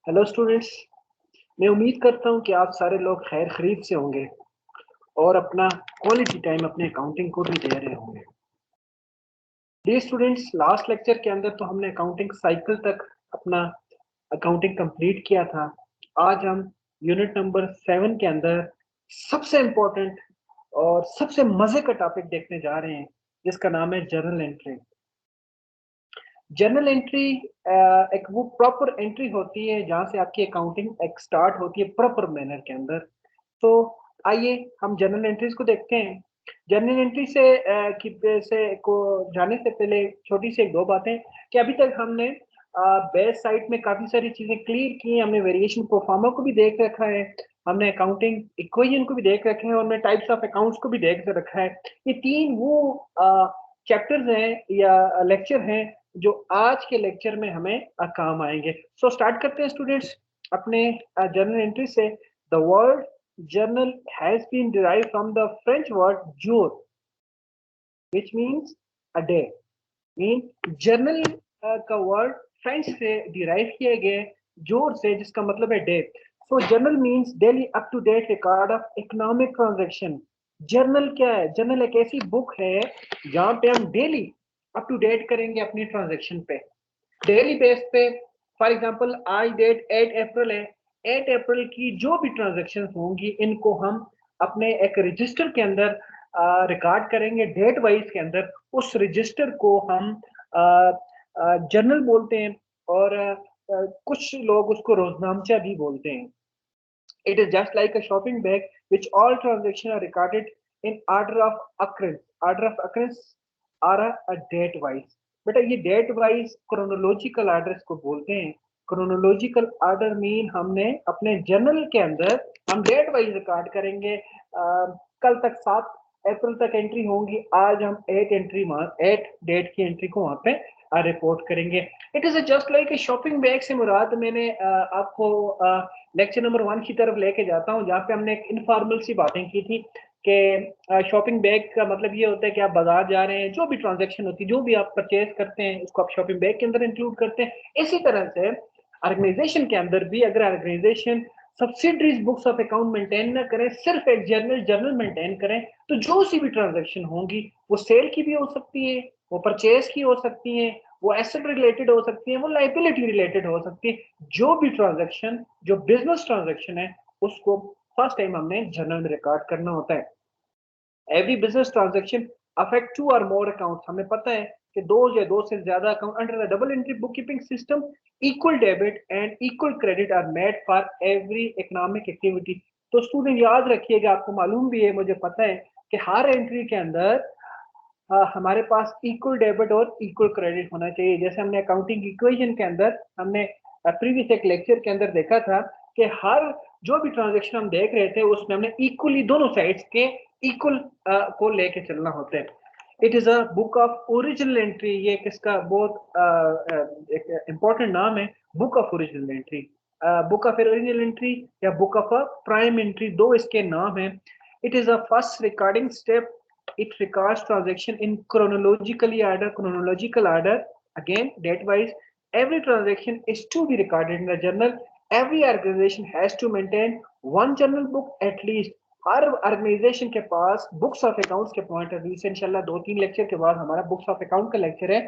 Hello students. मैं उम्मीद करता हूँ कि आप सारे लोग खैर खरीद से होंगे और अपना क्वालिटी टाइम अपने अकाउंटिंग को भी दे रहे होंगे। डियर स्टूडेंट्स, लास्ट लेक्चर के अंदर तो हमने अकाउंटिंग साइकिल तक अपना अकाउंटिंग कंप्लीट किया था। आज हम यूनिट नंबर 7 के अंदर सबसे इम्पोर्टेंट और सबसे मजे का टॉपिक देखने जा रहे हैं, जिसका नाम है जर्नल एंट्री। जर्नल एंट्री एक वो प्रॉपर एंट्री होती है जहां से आपकी अकाउंटिंग एक स्टार्ट होती है प्रॉपर मैनर के अंदर। तो आइए हम जर्नल एंट्रीज को देखते हैं। जर्नल एंट्री से को जाने से पहले छोटी सी एक दो बातें कि अभी तक हमने बेस साइट में काफी सारी चीजें क्लियर की हैं। हमने वेरिएशन प्रोफार्मा को भी देख रखा है, हमने अकाउंटिंग इक्वेशन को भी देख रखे हैं और हमने टाइप्स ऑफ अकाउंट्स को भी देख रखा है। ये तीन वो चैप्टर्स हैं या लेक्चर हैं जो आज के लेक्चर में हमें काम आएंगे। सो स्टार्ट करते हैं स्टूडेंट्स अपने जर्नल एंट्री से। The word journal has been derived from the French word jour, which means a day. Mean journal का वर्ड फ्रेंच से डिराइव किया गया है जोर से, जिसका मतलब है day. So journal means daily up to date record of economic transaction. Journal क्या है? जर्नल एक ऐसी बुक है जहाँ पे हम डेली अप टू डेट करेंगे अपनी ट्रांजेक्शन पे, डेली बेस पे। फॉर एग्जांपल आज डेट 8 अप्रैल है, 8 अप्रैल की जो भी ट्रांजेक्शन होंगी इनको हम अपने एक रजिस्टर के अंदर रिकॉर्ड करेंगे डेट वाइज के अंदर। उस रजिस्टर को हम जर्नल बोलते हैं और कुछ लोग उसको रोजनामचा भी बोलते हैं। It is just like a shopping bag which all transaction are recorded in order of occurrences. Order of occurrences are a date wise. बेटा ये डेट वाइज क्रोनोलॉजिकल ऑर्डर इसको बोलते हैं। क्रोनोलॉजिकल ऑर्डर मीन हमने अपने जर्नल के अंदर हम डेट वाइज रिकॉर्ड करेंगे। कल तक 7 अप्रैल तक एंट्री होंगी, आज हम 8 डेट की एंट्री को वहां पे रिपोर्ट करेंगे। It is just like a shopping bag से मुराद मैंने आपको लेक्चर नंबर 1 की तरफ लेके जाता हूँ, जहाँ पे हमने एक इनफॉर्मल सी बातें की थी कि शॉपिंग बैग का मतलब ये होता है कि आप बाजार जा रहे हैं, जो भी ट्रांजैक्शन होती है, जो भी आप परचेज करते हैं, उसको आप शॉपिंग बैग के अंदर इंक्लूड करते हैं। इसी तरह से ऑर्गेनाइजेशन के अंदर भी अगर organisation subsidiaries books of account maintain ना करें, सिर्फ एक जर्नल मेंटेन करें, तो जो सी भी ट्रांजैक्शन होंगी वो सेल की भी हो सकती है, वो परचेज की हो सकती है, वो एसेट रिलेटेड हो सकती है, वो लाइबिलिटी रिलेटेड हो सकती है। जो भी ट्रांजैक्शन जो बिजनेस ट्रांजैक्शन है उसको फर्स्ट टाइम हमने जर्नल में रिकॉर्ड करना होता है। एवरी बिजनेस ट्रांजैक्शन अफेक्ट 2 और मोर अकाउंट्स। हमें पता है कि दो या दो से ज्यादा account under the double entry book keeping system, equal debit and equal credit are made for every economic activity. तो स्टूडेंट याद रखिएगा, आपको मालूम भी है, मुझे पता है कि हर एंट्री के अंदर हमारे पास इक्वल डेबिट और इक्वल क्रेडिट होना चाहिए। जैसे हमने अकाउंटिंग इक्वेशन के अंदर हमने प्रीवियस एक लेक्चर के अंदर देखा था कि हर जो भी ट्रांजेक्शन हम देख रहे थे उसमें हमने इक्वली दोनों साइड्स के इक्वल को लेके चलना होता है। It is a book of original entry. ये किसका बहुत एक इंपॉर्टेंट नाम है, book of original entry. Book of original entry या book of a prime entry, दो इसके नाम है। It is a first recording step. It records transaction in chronological order, again date wise. Every transaction is to be recorded in the journal. Every organization has to maintain one journal book at least. हर organisation के पास books of accounts के point of view से इंशाल्लाह 2-3 lecture के बाद हमारा books of account का लेक्चर है,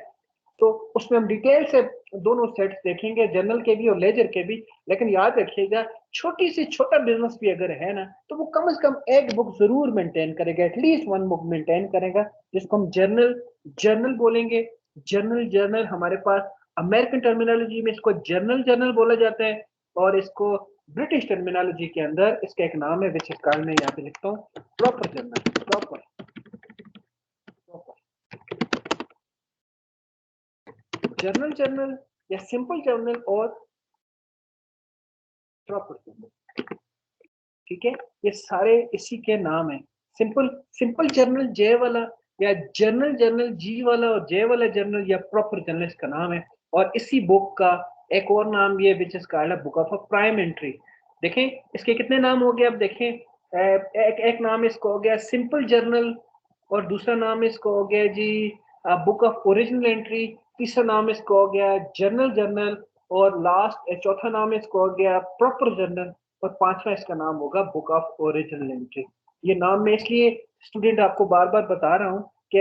तो उसमें हम डिटेल से दोनों सेट्स देखेंगे, जर्नल के भी और लेजर के भी। लेकिन याद रखिएगा, छोटी सी छोटा बिजनेस भी अगर है ना, तो वो कम से कम एक बुक जरूर मेंटेन करेगा, एटलीस्ट वन बुक मेंटेन करेगा, जिसको हम जर्नल जर्नल बोलेंगे। जर्नल हमारे पास अमेरिकन टर्मिनोलॉजी में इसको जर्नल बोला जाता है, और इसको ब्रिटिश टर्मिनोलॉजी के अंदर इसका एक नाम है विच इस कारण मैं यहाँ पे लिखता हूँ, प्रॉपर जर्नल। प्रॉपर जर्नल या सिंपल जर्नल और प्रॉपर जर्नल, ठीक है, ये सारे इसी के नाम है। सिंपल सिंपल जर्नल जे वाला, या जर्नल जी वाला, और जे वाला जर्नल या प्रॉपर जर्नल इसका नाम है। और इसी बुक का एक और नाम भी है which is called book of a prime entry. देखें इसके कितने नाम हो गए, अब देखें एक नाम इसको हो गया सिंपल जर्नल, और दूसरा नाम इसको हो गया जी बुक ऑफ ओरिजिनल एंट्री, तीसरा नाम इसको हो गया जर्नल। और लास्ट चौथा नाम इसको हो गया प्रॉपर जर्नल, और पांचवा इसका नाम होगा बुक ऑफ ओरिजिनल एंट्री। ये नाम मैं इसलिए स्टूडेंट आपको बार बार बता रहा हूँ कि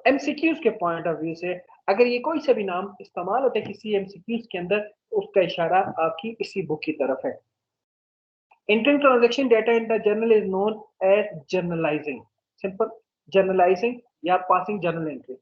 एमसीक्यूज के पॉइंट ऑफ व्यू से अगर ये कोई सा भी नाम इस्तेमाल होता है किसी एमसीक्यूज के अंदर, तो उसका इशारा आपकी इसी बुक की तरफ है। Entering transaction data in the journal is known as journalizing. Simple journalising या पासिंग जर्नल एंट्री,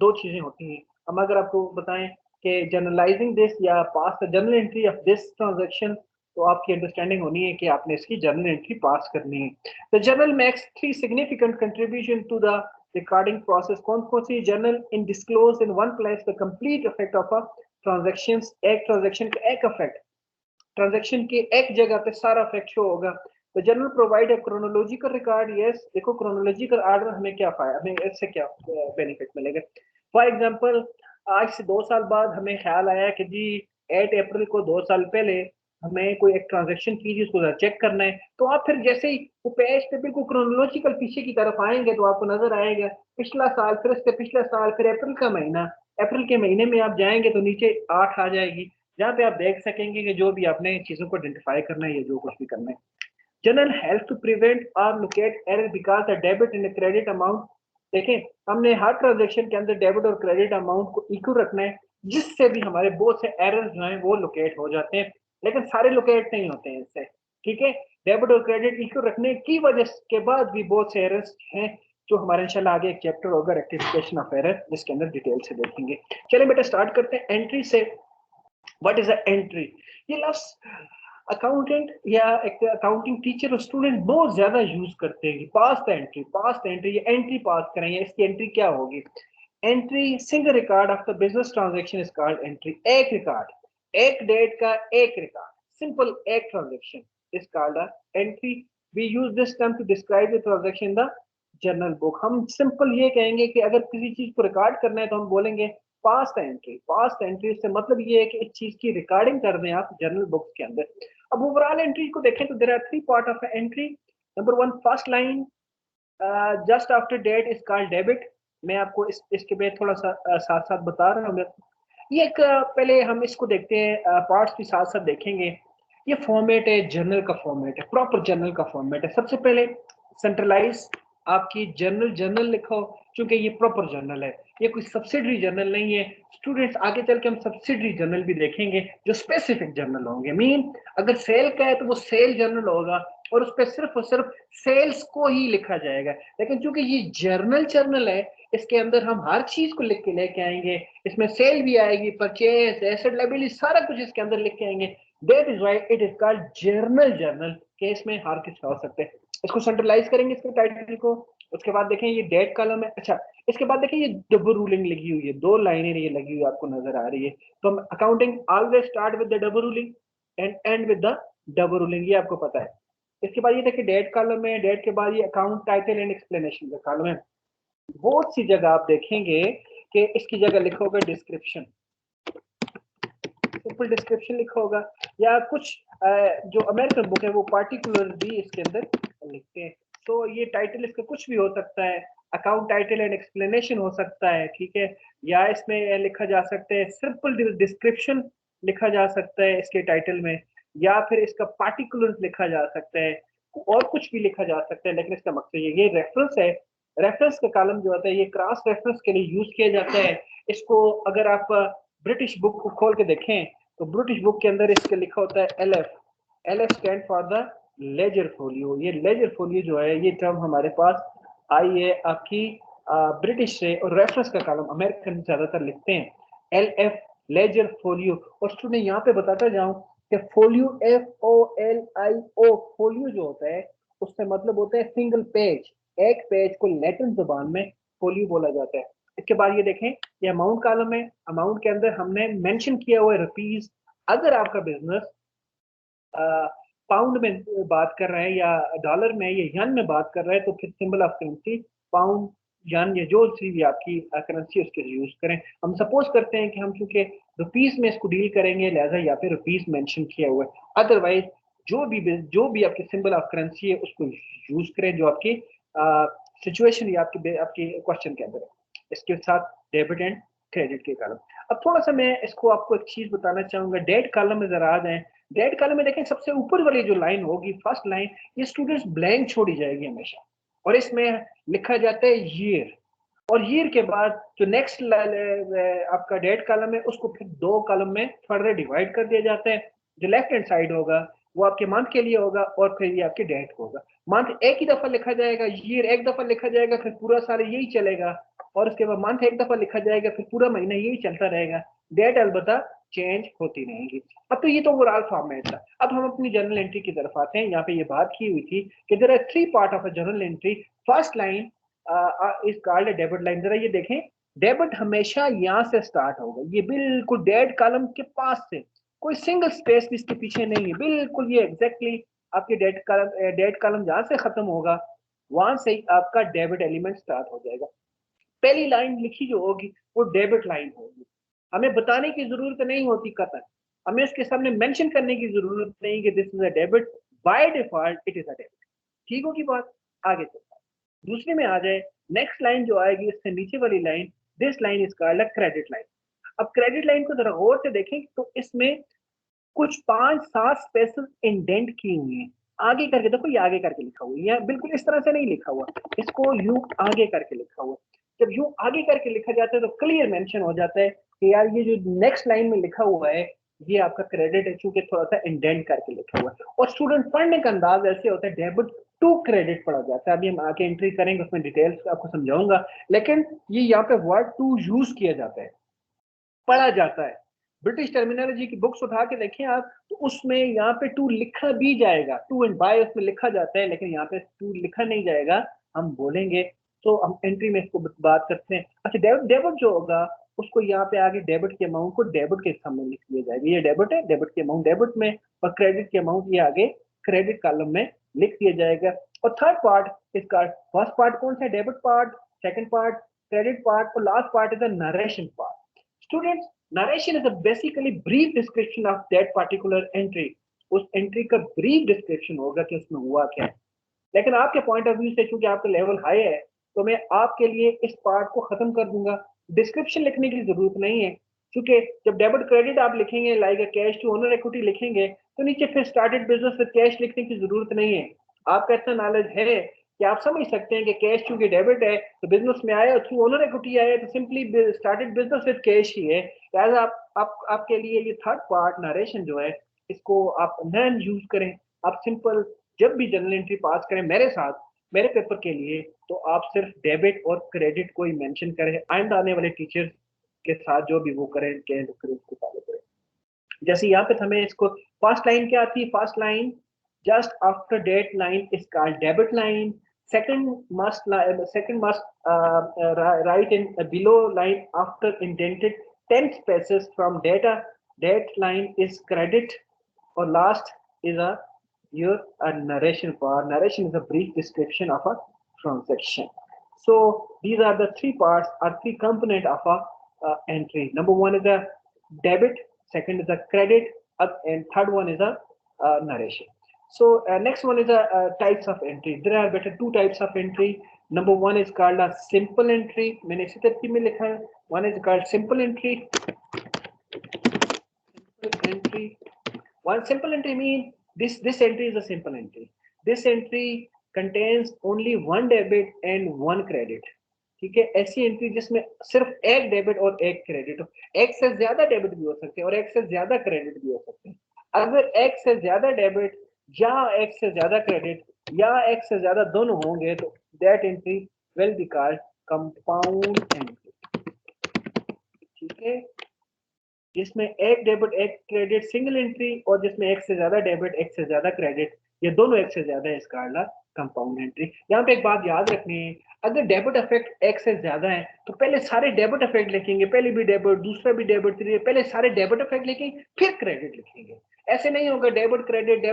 दो चीजें होती हैं। हम अगर आपको बताएं कि जर्नलाइजिंग दिस या pass the journal entry of this transaction, तो आपकी अंडरस्टैंडिंग होनी है कि आपने इसकी जर्नल एंट्री पास करनी है। The journal makes three significant contribution to the recording process. कौन कौन सी journal in disclose in one place the complete effect of a transaction, एक ट्रांजेक्शन का एक इफेक्ट, ट्रांजैक्शन के एक जगह पे सारा फैक्ट शो होगा। तो general provide a chronological record. Yes, देखो क्रोनोलॉजिकल ऑर्डर हमें क्या फायदा, हमें इससे क्या बेनिफिट मिलेगा। फॉर एग्जांपल, आज से 2 साल बाद हमें ख्याल आया कि जी 8 अप्रैल को 2 साल पहले हमें कोई एक ट्रांजेक्शन की, उसको चेक करना है। तो आप फिर जैसे ही वो पेज पे बिल्कुल क्रोनोलॉजिकल पीछे की तरफ आएंगे तो आपको नजर आएगा पिछला साल, फिर उससे पिछला साल, फिर अप्रैल का महीना। अप्रैल के महीने में आप जाएंगे तो नीचे 8 आ जाएगी, जहाँ पे आप देख सकेंगे कि जो भी आपने चीजों को आइडेंटिफाई करना है या जो कुछ भी करना है। जनरल हेल्प टू प्रिवेंट और locate error because the debit and credit amount. देखें, हमने हर ट्रांजेक्शन के अंदर डेबिट और क्रेडिट अमाउंट को इक्वल रखना है, जिससे भी हमारे बहुत से एरर जो हैं वो लोकेट हो जाते हैं, लेकिन सारे लोकेट नहीं होते हैं इससे। ठीक है, डेबिट और क्रेडिट इक्वल रखने की वजह के बाद भी बहुत से एरर्स हैं जो हमारे इंशाल्लाह आगे एक चैप्टर होगा रेक्टिफिकेशन ऑफ एरर, जिसके अंदर डिटेल से देखेंगे। चलिए बेटा स्टार्ट करते हैं एंट्री से। What is a entry? ये लफ्ज अकाउंटेंट या एक अकाउंटिंग टीचर और स्टूडेंट बहुत ज्यादा यूज करते हैं। Pass the entry, pass the entry, ये एंट्री पास करें, या इसकी एंट्री क्या होगी? Entry single record of the business transaction is called entry. एक रिकॉर्ड, एक डेट का एक रिकॉर्ड, सिंपल एक transaction is called a entry. We use this term to describe the transaction in the journal book. हम simple ये कहेंगे कि अगर किसी चीज को रिकॉर्ड करना है तो हम बोलेंगे pass the entry. Pass the entry से मतलब ये है कि इस चीज की रिकॉर्डिंग कर रहे हैं आप जर्नल बुक्स के अंदर। अब ओवरऑल एंट्री को देखें तो there are three part of entry. Number one, first line just after date is called debit. मैं आपको इसके में थोड़ा सा साथ साथ बता रहा हूँ। ये एक पहले हम इसको देखते हैं, पार्ट्स भी साथ साथ देखेंगे। ये फॉर्मेट है जर्नल का, फॉर्मेट है प्रॉपर जर्नल का फॉर्मेट है। सबसे पहले सेंट्रलाइज आपकी जर्नल, जर्नल लिखो, क्योंकि ये प्रॉपर जर्नल है, ये कोई सब्सिडरी जर्नल नहीं है। स्टूडेंट्स आगे चल के हम सब्सिडरी जर्नल भी देखेंगे जो स्पेसिफिक जर्नल होंगे। मीन अगर सेल का है तो वो सेल जर्नल होगा और उस पर सिर्फ और सिर्फ सेल्स को ही लिखा जाएगा। लेकिन चूंकि ये जर्नल जर्नल है, इसके अंदर हम हर चीज को लिख के लेके आएंगे। इसमें सेल भी आएगी, परचेज, एसेट, लायबिलिटी, सारा कुछ इसके अंदर लिख के आएंगे। That is why it is called journal journal, के इसमें हर किस हो सकते हैं। इसको सेंट्रलाइज करेंगे इसके टाइटल को। उसके बाद देखें ये डेट कॉलम है। अच्छा, इसके बाद देखें ये डबल रूलिंग लगी हुई है, दो लाइनें ये लगी हुई आपको नजर आ रही है। तो हम accounting always start with the double ruling and and with the double ruling, ये आपको पता है। इसके बाद ये देखिए डेट कॉलम है, डेट के बाद ये अकाउंट टाइटल एंड एक्सप्लेनेशन का कॉलम है। बहुत सी जगह आप देखेंगे कि इसकी जगह लिखा होगा डिस्क्रिप्शन, सिंपल डिस्क्रिप्शन लिखा होगा, या कुछ जो अमेरिकन बुक है वो पार्टिकुलर भी इसके अंदर लिखते हैं। तो ये टाइटल इसका कुछ भी हो सकता है, अकाउंट टाइटल एंड एक्सप्लेनेशन हो सकता है, ठीक है, या इसमें लिखा जा सकता है सिंपल डिस्क्रिप्शन लिखा जा सकता है इसके टाइटल में, या फिर इसका पार्टिकुलर लिखा जा सकता है, और कुछ भी लिखा जा सकता है। लेकिन इसका मकसद ये रेफरेंस है। रेफरेंस का कॉलम जो होता है ये क्रॉस रेफरेंस के लिए यूज किया जाता है। इसको अगर आप ब्रिटिश बुक को खोल के देखें तो ब्रिटिश बुक के अंदर इसके लिखा होता है LF। LF stand for the ledger folio. ये लेजर फोलियो जो है ये टर्म हमारे पास आई है आपकी ब्रिटिश से, और रेफरेंस का कॉलम अमेरिकन ज्यादातर लिखते हैं LF, लेजर फोलियो। और स्टूडेंट यहाँ पे बताता जाऊं कि फोलियो FOLIO, फोलियो जो होता है उससे मतलब होता है सिंगल पेज, एक पेज को लैटिन जुबान में फोलियो बोला जाता है। इसके बाद ये देखें ये अमाउंट कॉलम है। अमाउंट के अंदर हमने मेंशन किया हुआ है रुपीज। अगर आपका बिजनेस पाउंड में बात कर रहे हैं या डॉलर में या यन में बात कर रहे हैं तो फिर सिंबल ऑफ करेंसी पाउंड, यन, या जो सी भी आपकी करेंसी उसके यूज करें। हम सपोज करते हैं कि हम चूंकि रुपीज में इसको डील करेंगे लिहाजा या फिर रुपीज मेंशन किया हुआ है। अदरवाइज जो भी आपकी सिंबल ऑफ करेंसी है उसको यूज करें जो आपकी सिचुएशन या आपकी क्वेश्चन के अंदर है। इसके साथ डेबिट एंड क्रेडिट के कॉलम। अब थोड़ा सा मैं इसको आपको एक चीज बताना चाहूंगा, डेट कॉलम में जरा आ जाए। डेट कॉलम में देखें सबसे ऊपर वाली जो लाइन होगी, फर्स्ट लाइन, ये स्टूडेंट्स ब्लैंक छोड़ी जाएगी हमेशा, और इसमें लिखा जाता है ईयर, और ईयर के बाद जो नेक्स्ट आपका डेट कॉलम है उसको फिर दो कॉलम में फर्दर डिवाइड कर दिया जाता है। जो लेफ्ट हैंड साइड होगा वो आपके मंथ के लिए होगा, और फिर ये आपके डेट होगा। मंथ एक ही दफा लिखा जाएगा, ईयर एक दफा लिखा जाएगा, फिर पूरा साल यही चलेगा, और उसके बाद मंथ एक दफा लिखा जाएगा, फिर पूरा महीना यही चलता रहेगा। डेट अलबत्ता चेंज होती रहेगी। अब तो ये तो ओवरऑल फॉर्मेट था। अब हम अपनी जर्नल एंट्री की तरफ आते हैं। यहाँ पे ये बात की हुई थी कि there are three part of a journal entry. First line is called a debit line. जरा ये देखें, डेबिट हमेशा यहाँ से स्टार्ट होगा, ये बिल्कुल डेट कॉलम के पास से, कोई सिंगल स्पेस भी इसके पीछे नहीं है, बिल्कुल ये एग्जैक्टली आपकी डेट कॉलम जहां से खत्म होगा वहां से ही आपका डेबिट एलिमेंट स्टार्ट हो जाएगा। पहली लाइन लिखी जो होगी वो डेबिट लाइन होगी। हमें बताने की जरूरत नहीं होती कतई, हमें उसके सामने मेंशन करने की जरूरत नहीं कि this is a debit, by default it is a debit. ठीक होगी बात? आगे चलता है, दूसरे में आ जाए। नेक्स्ट लाइन जो आएगी इससे नीचे वाली line, this line is called a credit line. अब क्रेडिट लाइन को जरा गौर से देखें तो इसमें कुछ 5-7 स्पेसेस इंडेंट की हुई हैं। आगे करके देखो, ये आगे करके लिखा हुआ है, ये बिल्कुल इस तरह से नहीं लिखा हुआ, इसको यू आगे करके लिखा हुआ। जब यू आगे करके लिखा जाता है तो क्लियर मेंशन हो जाता है कि यार ये जो नेक्स्ट लाइन में लिखा हुआ है ये आपका क्रेडिट है, चूंकि थोड़ा सा इंडेंट करके लिखा हुआ है। और स्टूडेंट पढ़ने का अंदाज ऐसे होता है, डेबिट टू क्रेडिट पढ़ा जाता है। अभी हम आगे एंट्री करेंगे उसमें डिटेल्स आपको समझाऊंगा, लेकिन ये यहाँ पे वर्ड टू यूज किया जाता है, पढ़ा जाता है। ब्रिटिश टर्मिनोलॉजी की बुक्स उठा के देखें आप, तो उसमें यहाँ पे टू लिखा भी जाएगा, टू एंड बाय उसमें लिखा जाता है, लेकिन यहाँ पे टू लिखा नहीं जाएगा, हम बोलेंगे। तो हम एंट्री में इसको बात करते हैं। अच्छा, डेबिट जो होगा उसको यहाँ पे आगे डेबिट के अमाउंट को डेबिट के सामने लिख दिया जाएगा, ये डेबिट है, डेबिट के अमाउंट डेबिट में, और क्रेडिट के अमाउंट ये आगे क्रेडिट कॉलम में लिख दिया जाएगा। और थर्ड पार्ट इसका, फर्स्ट पार्ट कौन सा है? Debit part, second part credit part, और last part is the narration part. Students, narration is a basically brief description of that particular entry. उस एंट्री का ब्रीफ डिस्क्रिप्शन होगा कि उसमें हुआ क्या है। लेकिन आपके पॉइंट ऑफ व्यू से चूंकि आपका लेवल हाई है, तो मैं आपके लिए इस पार्ट को खत्म कर दूंगा, डिस्क्रिप्शन लिखने की जरूरत नहीं है। क्योंकि जब डेबिट क्रेडिट आप लिखेंगे, like cash to owner equity लिखेंगे, तो नीचे फिर स्टार्टेड बिजनेस विद कैश लिखने की जरूरत नहीं है। आपका इतना नॉलेज है कि आप समझ सकते हैं कि कैश चूंकि डेबिट है तो बिजनेस में आया, थ्रू ओनर इक्विटी आया, तो simply started business with cash ही है। एज आपके लिए ये थर्ड पार्ट नरेशन जो है, इसको आप नॉन यूज करें। आप सिंपल जब भी जर्नल एंट्री पास करें मेरे साथ, मेरे पेपर के लिए, तो आप सिर्फ डेबिट और क्रेडिट को ही मेंशन करें। आइंदा आने वाले टीचर्स के साथ जो भी वो करें, कहें तो फिर उसको फॉलो करें। जैसे यहाँ पे हमें इसको, फर्स्ट लाइन क्या आती है? First line just after date line is called debit line. Second must write in below line after indented 10 spaces from date line is credit, or last is a your narration part. Narration is a brief description of a transaction. So these are the three parts or three component of a entry. Number one is a debit, second is a credit, and third one is a narration. So next one is types of entry. There are better two types of entry. Number one is called a simple entry. मैंने इसी तरतीब में लिखा है. One is called simple entry. Simple entry. One simple entry means this entry is a simple entry. This entry contains only one debit and one credit. ठीक है, ऐसी entry जिसमें सिर्फ एक डेबिट और एक क्रेडिट हो। एक से ज्यादा डेबिट भी हो सकते हैं और एक से ज्यादा क्रेडिट भी हो सकते हैं। अगर एक से ज्यादा डेबिट या एक से ज्यादा क्रेडिट या एक से ज्यादा दोनों होंगे तो that entry will be called compound entry. ठीक है, जिसमें एक डेबिट एक क्रेडिट सिंगल एंट्री, और जिसमें एक से ज्यादा डेबिट एक से ज्यादा क्रेडिट, ये दोनों एक से ज्यादा है, इसका कंपाउंड एंट्री। यहाँ पे एक बात याद रखनी है, अगर डेबिट इफेक्ट एक से ज्यादा है तो पहले सारे डेबिट इफेक्ट लिखेंगे, पहले भी डेबिट दूसरा भी डेबिट, पहले सारे डेबिट इफेक्ट लिखेंगे फिर क्रेडिट लिखेंगे। ऐसे नहीं होगा डेबिट क्रेडिट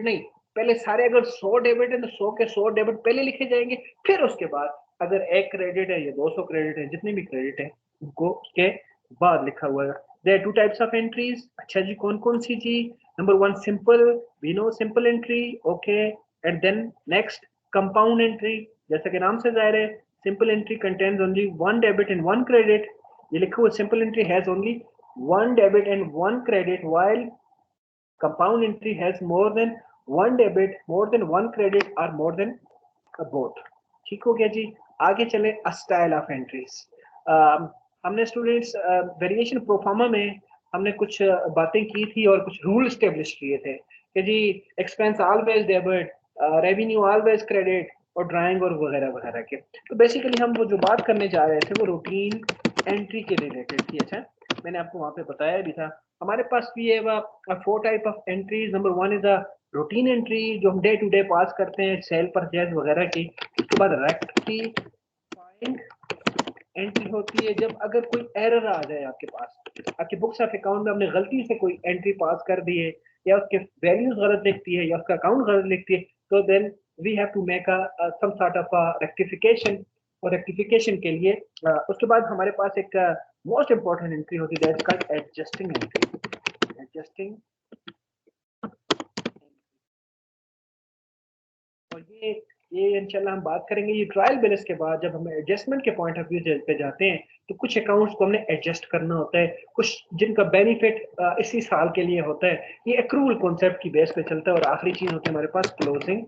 नहीं, पहले सारे, अगर 100 डेबिट है तो 100 के 100 डेबिट पहले लिखे जाएंगे, फिर उसके बाद अगर एक क्रेडिट है या 200 क्रेडिट है, जितने भी क्रेडिट है उनको उसके बाद लिखा हुआ है। There are two types of entries. अच्छा जी, कौन कौन सी जी? Number one, simple. We know simple entry. Okay. And then next, compound entry. जैसा कि नाम से जाहिर है, simple entry contains only one debit and one credit. ये लिखा हुआ simple entry has only one debit and one credit, while compound entry has more than one debit, more than one credit और मोर देन बोथ। ठीक हो गया जी। आगे चले style of entries. हमने स्टूडेंट्स वेरिएशन प्रोफार्मा में हमने कुछ बातें की थी और कुछ रूल स्टेब्लिश किए थे कि जी expense always debit, revenue always credit और ड्राइंग और वगैरह वगैरह के। तो बेसिकली हम वो जो बात करने जा रहे थे वो रूटीन एंट्री के रिलेटेड थी। अच्छा, मैंने आपको वहां पे बताया भी था हमारे पास भी है four type of entries. Number one is a routine entry जो हम डे टू डे पास करते हैं सेल परचेज वगैरह की। उसके बाद रेक्टिफाइंग एंट्री होती है जब अगर कोई एरर आ जाए आपके पास, आपके बुक्स ऑफ अकाउंट में हमने गलती से कोई एंट्री पास कर दी है या उसके वैल्यूज गलत लिखती है या उसका अकाउंट गलत लिखती है, तो then we have to make some sort of rectification. और रेक्टिफिकेशन के लिए उसके बाद हमारे पास एक मोस्ट इंपॉर्टेंट एंट्री होती है that is called adjusting entry. Adjusting, और ये इंशाल्लाह हम बात करेंगे ये ट्रायल बैलेंस के बाद जब हम एडजस्टमेंट के पॉइंट ऑफ व्यू पे जाते हैं तो कुछ अकाउंट्स को हमने एडजस्ट करना होता है, कुछ जिनका बेनिफिट इसी साल के लिए होता है। ये एक्रूवल कॉन्सेप्ट की बेस पे चलता है। और आखिरी चीज होती है हमारे पास क्लोजिंग।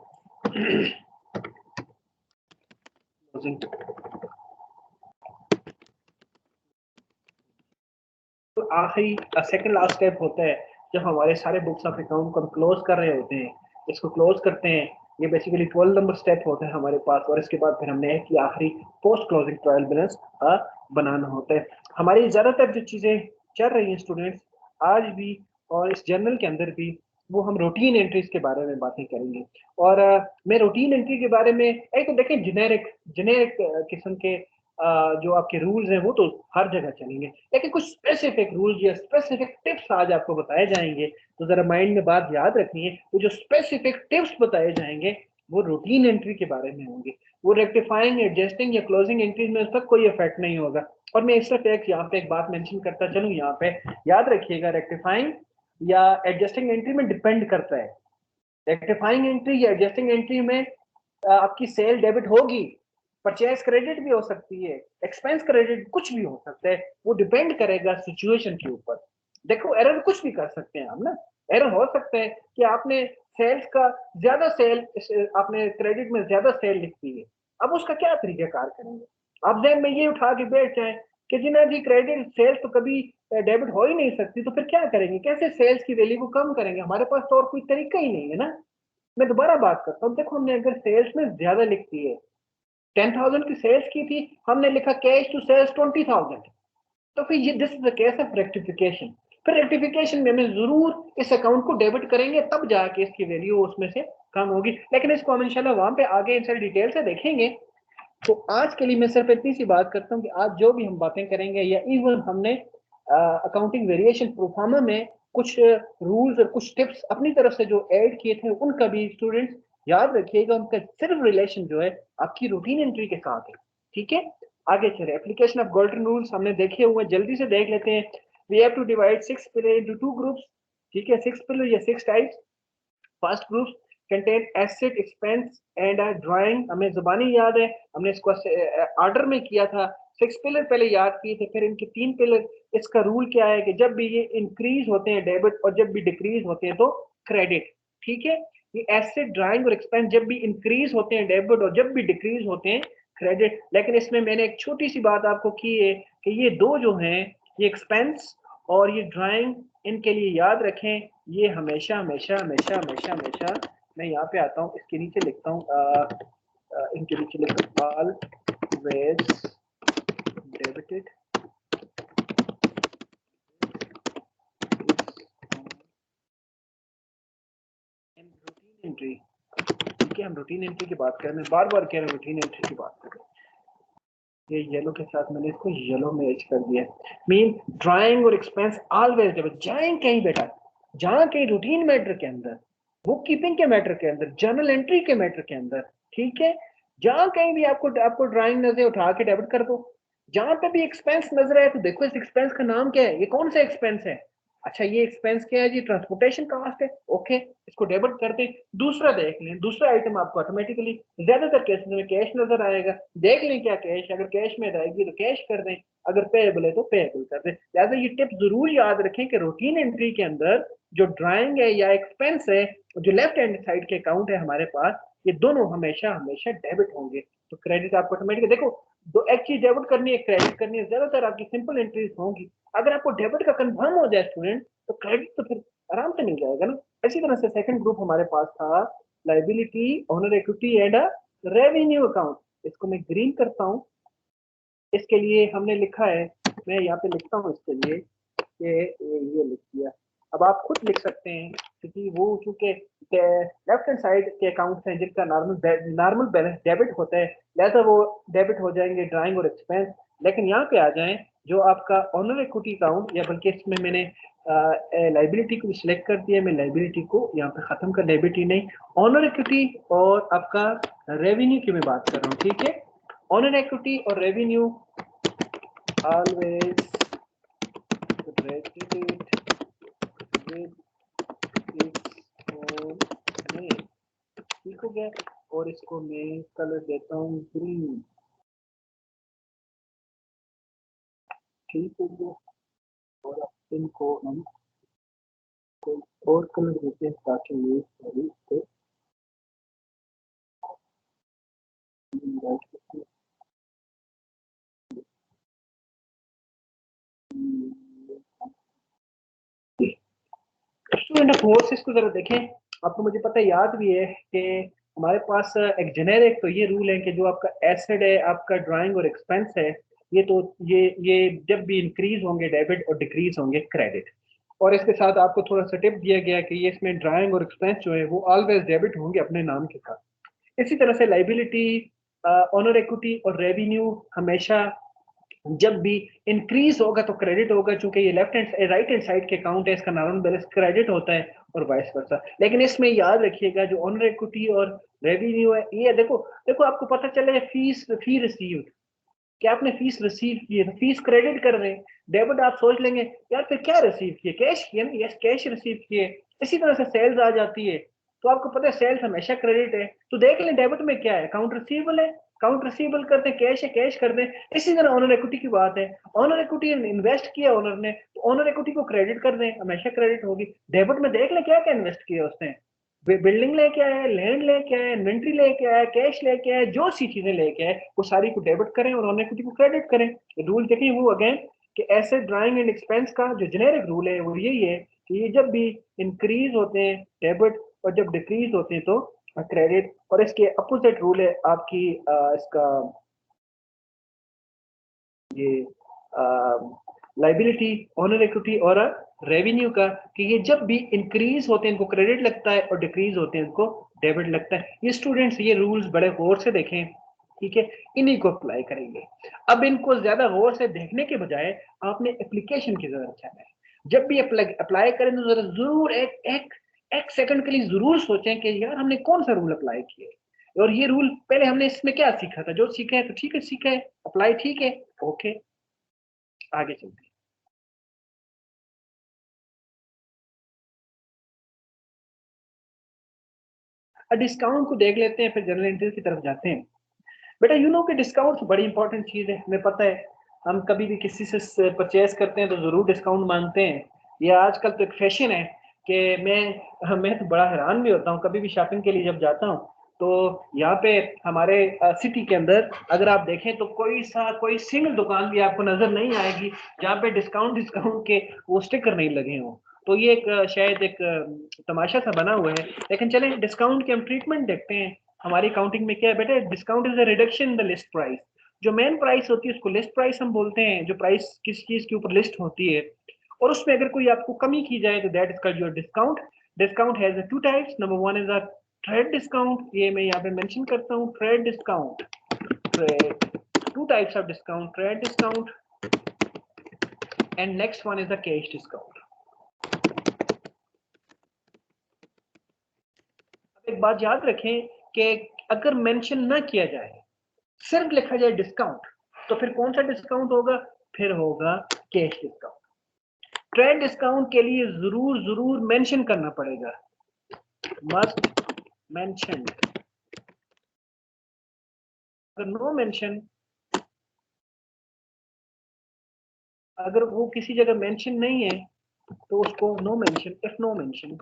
क्लोजिंग तो आखिरी सेकंड लास्ट स्टेप होता है जब हमारे सारे बुक्स ऑफ अकाउंट को हम क्लोज कर रहे होते हैं, इसको क्लोज करते हैं। ये बेसिकली 12 नंबर स्टेप होता है हमारे पास। और इसके बाद फिर हमने कि आखिरी पोस्ट क्लोजिंग ट्रायल बैलेंस बनाना होता है। हमारी ज्यादातर जो चीजें चल रही हैं स्टूडेंट्स आज भी और इस जर्नल के अंदर भी, वो हम रूटीन एंट्रीज के बारे में बातें करेंगे। और मैं रूटीन एंट्री के बारे में एक तो देखें जेनेरिक जेनेरिक किस्म के जो आपके रूल्स हैं वो तो हर जगह चलेंगे, लेकिन कुछ स्पेसिफिक रूल्स या स्पेसिफिक टिप्स आज आपको बताए जाएंगे। तो जरा माइंड में बात याद रखनी है, वो जो स्पेसिफिक टिप्स बताए जाएंगे वो रूटीन एंट्री के बारे में होंगे। वो रेक्टिफाइंग, एडजस्टिंग या क्लोजिंग एंट्रीज में उसका कोई इफेक्ट नहीं होगा। और मैं सिर्फ एक यहाँ पे एक बात मेंशन करता चलूँ, यहाँ पे याद रखिएगा रेक्टिफाइंग या एडजस्टिंग एंट्री में डिपेंड करता है। रेक्टिफाइंग एंट्री या एडजस्टिंग एंट्री में आपकी सेल डेबिट होगी, परचेज क्रेडिट भी हो सकती है, एक्सपेंस क्रेडिट कुछ भी हो सकता है। वो डिपेंड करेगा सिचुएशन के ऊपर। देखो एरर कुछ भी कर सकते हैं हम ना। एरर हो सकता है कि आपने सेल्स का ज्यादा सेल, आपने क्रेडिट में ज्यादा सेल लिख दी है। अब उसका क्या तरीकाकार करेंगे? आप जहन में ये उठा के बैठ जाए कि जी ना जी क्रेडिट सेल्स तो कभी डेबिट हो ही नहीं सकती, तो फिर क्या करेंगे? कैसे सेल्स की वैल्यू को कम करेंगे? हमारे पास तो और कोई तरीका ही नहीं है ना। मैं दोबारा बात करता हूँ, देखो हमने अगर सेल्स में ज्यादा लिख दी है, 10,000 की सेल्स की थी, हमने लिखा कैश टू सेल्स 20,000, तो फिर ये this is the case of rectification. फिर रेक्टिफिकेशन में हमें जरूर इस अकाउंट को डेबिट करेंगे, तब जाके इसकी वैल्यू उसमें से कम होगी। लेकिन इसको हम इंशाल्लाह वहां पे आगे इनसे डिटेल से देखेंगे। तो आज के लिए मैं सिर्फ इतनी सी बात करता हूँ कि आज जो भी हम बातें करेंगे या इवन हमने अकाउंटिंग वेरिएशन प्रोफार्मा में कुछ रूल्स और कुछ टिप्स अपनी तरफ से जो ऐड किए थे, उनका भी स्टूडेंट्स याद रखिएगा। उनका सिर्फ रिलेशन जो है आपकी रूटीन एंट्री के साथ है। ठीक है, आगे चले। एप्लीकेशन ऑफ गोल्डन रूल्स हमने देखे हुए, जल्दी से देख लेते हैं। We have to divide 6 pillar into 2 groups. ठीक है, 6 पिलर या 6 types. First group contain asset, expense and drawing. हमें जुबानी याद है, हमने इसको ऑर्डर में किया था। 6 पिलर पहले याद किए थे, फिर इनके 3 पिलर। इसका रूल क्या है कि जब भी ये इंक्रीज होते हैं डेबिट और जब भी डिक्रीज होते हैं तो क्रेडिट। ठीक है, ये एसेट, ड्राइंग और एक्सपेंस जब भी इंक्रीज होते हैं डेबिट और जब भी डिक्रीज होते हैं क्रेडिट। लेकिन इसमें मैंने एक छोटी सी बात आपको की है कि ये दो जो हैं, ये एक्सपेंस और ये ड्राइंग, इनके लिए याद रखें ये हमेशा हमेशा हमेशा हमेशा हमेशा, मैं यहाँ पे आता हूँ इसके नीचे लिखता हूँ, इनके नीचे लिखता हूँ ऑलवेज डेबिटेड रूटीन एंट्री। ठीक है, हम रूटीन एंट्री की बात कर रहे हैं, बार बार कह रहे हैं रूटीन एंट्री की बात कर रहे हैं। ये येलो के साथ मैंने इसको येलो में एच कर दिया। मीन ड्राइंग और एक्सपेंस ऑलवेज डेबिट। जाएं कहीं बेटा, जहां कहीं रूटीन मैटर के अंदर, बुक कीपिंग के मैटर के अंदर, जर्नल एंट्री के मैटर के अंदर, ठीक है, जहां कहीं भी आपको आपको ड्राइंग नजर उठा के डेबिट कर दो। जहां पे भी एक्सपेंस नजर आए तो देखो इस एक्सपेंस का नाम क्या है, ये कौन सा एक्सपेंस है? अच्छा, ये एक्सपेंस क्या है जी? ट्रांसपोर्टेशन कॉस्ट है। ओके, इसको डेबिट करते हैं। दूसरा देख लें, दूसरा आइटम आपको ऑटोमेटिकली ज्यादातर केसेस में कैश नजर आएगा। देख लें क्या कैश, अगर कैश में रहेगी तो कैश कर दें, अगर पेएबल है तो पेएबल कर दें। लिहाजा ये टिप जरूर याद रखें कि रूटीन एंट्री के अंदर जो ड्राइंग है या एक्सपेंस है, जो लेफ्ट हैंड साइड के अकाउंट है हमारे पास, ये दोनों हमेशा हमेशा डेबिट होंगे। तो क्रेडिट आपको ऑटोमेटिक, देखो दो एक चीज डेबिट करनी है, क्रेडिट करनी है, ज्यादातर आपकी सिंपल एंट्रीज होंगी। अगर आपको डेबिट का कंफर्म हो जाए स्टूडेंट, तो क्रेडिट तो फिर आराम से मिल जाएगा ना। इसी तरह से सेकंड ग्रुप हमारे पास था liability, honour equity and revenue account. इसको मैं ग्रीन करता हूँ। इसके लिए हमने लिखा है, मैं यहाँ पे लिखता हूँ इसके लिए ये लिख दिया। अब आप खुद लिख सकते हैं, क्योंकि वो चूंकि लेफ्ट हैंड साइड के अकाउंट्स हैं जिनका नॉर्मल बैलेंस डेबिट होता है, लिहाजा वो डेबिट हो जाएंगे ड्राइंग और एक्सपेंस। लेकिन यहाँ पे आ जाएं, जो आपका ऑनर इक्विटी अकाउंट, या बल्कि इसमें मैंने लाइबिलिटी को सिलेक्ट कर दिया, मैं लाइबिलिटी को यहाँ पे खत्म कर, लाइबिलिटी नहीं, ऑनर इक्विटी और आपका रेवेन्यू की मैं बात कर रहा हूँ, ठीक है। ऑनर इक्विटी और revenue always credited with its own name, ठीक हो गया। और इसको मैं कलर देता हूँ ग्रीन, ठीक हो गया। और अब इनको हम कोई और कलर देते हैं ताकि ये सही से स्टूडेंट ऑफ कोर्सेज को जरा देखें। आपको मुझे पता है, याद भी है कि हमारे पास एक जेनेरिक तो ये रूल है कि जो आपका एसेट है, आपका ड्राइंग और एक्सपेंस है, ये तो ये जब भी इंक्रीज होंगे डेबिट और डिक्रीज होंगे क्रेडिट। और इसके साथ आपको थोड़ा सा टिप दिया गया कि ये इसमें ड्राइंग और एक्सपेंस जो है वो ऑलवेज डेबिट होंगे अपने नाम के साथ। इसी तरह से लाइबिलिटी, ऑनर इक्विटी और रेवेन्यू हमेशा जब भी इंक्रीज होगा तो क्रेडिट होगा, चूंकि ये left hand right hand side के अकाउंट है, इसका नॉर्मल बैलेंस क्रेडिट होता है और वाइस वर्सा। लेकिन इसमें याद रखिएगा जो ऑनर इक्विटी और रेवेन्यू है, ये देखो देखो आपको पता चले फी रिसीव, कि आपने फीस रिसीव की है तो फीस क्रेडिट कर रहे हैं। डेबिट आप सोच लेंगे यार फिर क्या रिसीव किए, कैश किए ना, यस कैश रिसीव किए। इसी तरह से सेल्स आ जाती है, तो आपको पता है सेल्स हमेशा क्रेडिट है, तो देख लें डेबिट में क्या है, अकाउंट रिसीवेबल है, अकाउंट रिसीवेबल करते हैं, कैश है कैश कर दें। इसी तरह ऑनर इक्विटी की बात है, ऑनर इक्विटी इन्वेस्ट किया ओनर ने, तो ऑनर इक्विटी को क्रेडिट कर दें, हमेशा क्रेडिट होगी। डेबिट में देख लें क्या क्या इन्वेस्ट किया उसने, बिल्डिंग लेके आया, लैंड लेके आया, इन्वेंट्री लेके आया, कैश लेके आया, जो सी चीजें लेके आए वो सारी को डेबिट करें और ऑन इक्विटी को क्रेडिट करें। रूल देखिए वो अगेन कि ऐसे ड्राइंग एंड एक्सपेंस का जो जेनेरिक रूल है वो यही है कि ये जब भी इंक्रीज होते हैं डेबिट और जब डिक्रीज होते हैं तो क्रेडिट। और इसके अपोजिट रूल है आपकी इसका ये लाइबिलिटी, ऑनर इक्विटी और रेवेन्यू का, कि ये जब भी इंक्रीज होते हैं इनको क्रेडिट लगता है और डिक्रीज होते हैं इनको डेबिट लगता है। ये स्टूडेंट्स ये रूल्स बड़े गौर से देखें, ठीक है, इन्हीं को अप्लाई करेंगे। अब इनको ज्यादा गौर से देखने के बजाय आपने एप्लीकेशन की जरूरत है। जब भी अप्लाई करें तो जरा जरूर एक एक एक सेकंड के लिए जरूर सोचें कि यार हमने कौन सा रूल अप्लाई किया, और ये रूल पहले हमने इसमें क्या सीखा था, जो सीखा है तो ठीक है सीखा है, अप्लाई ठीक है, ओके आगे चलते हैं। डिस्काउंट को देख लेते हैं, फिर जनरल एंट्री की तरफ जाते हैं। बेटा यू नो कि डिस्काउंट बड़ी इंपॉर्टेंट चीज है, हमें पता है। हम कभी भी किसी से परचेज करते हैं तो जरूर डिस्काउंट मांगते हैं। ये आजकल तो एक फैशन है कि मैं तो बड़ा हैरान भी होता हूँ कभी भी शॉपिंग के लिए जब जाता हूँ, तो यहाँ पे हमारे सिटी के अंदर अगर आप देखें तो कोई सिंगल दुकान भी आपको नजर नहीं आएगी जहाँ पे डिस्काउंट डिस्काउंट के वो स्टिकर नहीं लगे हों। तो ये एक शायद एक तमाशा सा बना हुआ है। लेकिन चलें डिस्काउंट के हम ट्रीटमेंट देखते हैं। हमारी काउंटिंग में क्या है बेटा, discount is a reduction in the list price. जो मेन प्राइस होती है उसको लिस्ट प्राइस हम बोलते हैं, जो प्राइस किस चीज के ऊपर लिस्ट होती है, और उसमें अगर कोई आपको कमी की जाए तो that is called your discount. Discount has two types, number one is a trade discount, ये मैं यहाँ पे मेंशन करता हूँ, trade discount, trade, two types of discount, trade discount and next one is the cash discount. अब एक बात याद रखें कि अगर मेंशन ना किया जाए, सिर्फ लिखा जाए डिस्काउंट, तो फिर कौन सा डिस्काउंट होगा, फिर होगा कैश डिस्काउंट। ट्रेड डिस्काउंट के लिए जरूर जरूर मेंशन करना पड़ेगा, मस्ट मेंशन, अगर नो मेंशन अगर वो किसी जगह मेंशन नहीं है तो उसको no mention, if no mention,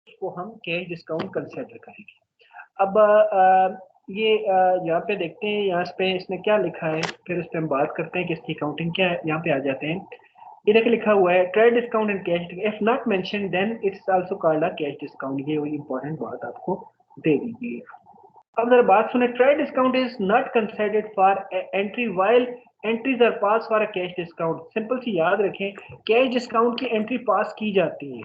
उसको हम कैश डिस्काउंट कंसिडर करेंगे। अब ये यहाँ पे देखते हैं, यहाँ पे इसने क्या लिखा है, फिर इस पे हम बात करते हैं कि इसकी अकाउंटिंग क्या है। यहाँ पे आ जाते हैं, ये देखिए लिखा हुआ है trade discount and cash, if not mention then it's also called a cash discount. ये इंपॉर्टेंट बात आपको दे दीजिए। अब जरा बात सुने, trade discount is not considered for entry while entries are passed for a cash discount. Simple सी याद रखें, कैश डिस्काउंट की एंट्री पास की जाती है,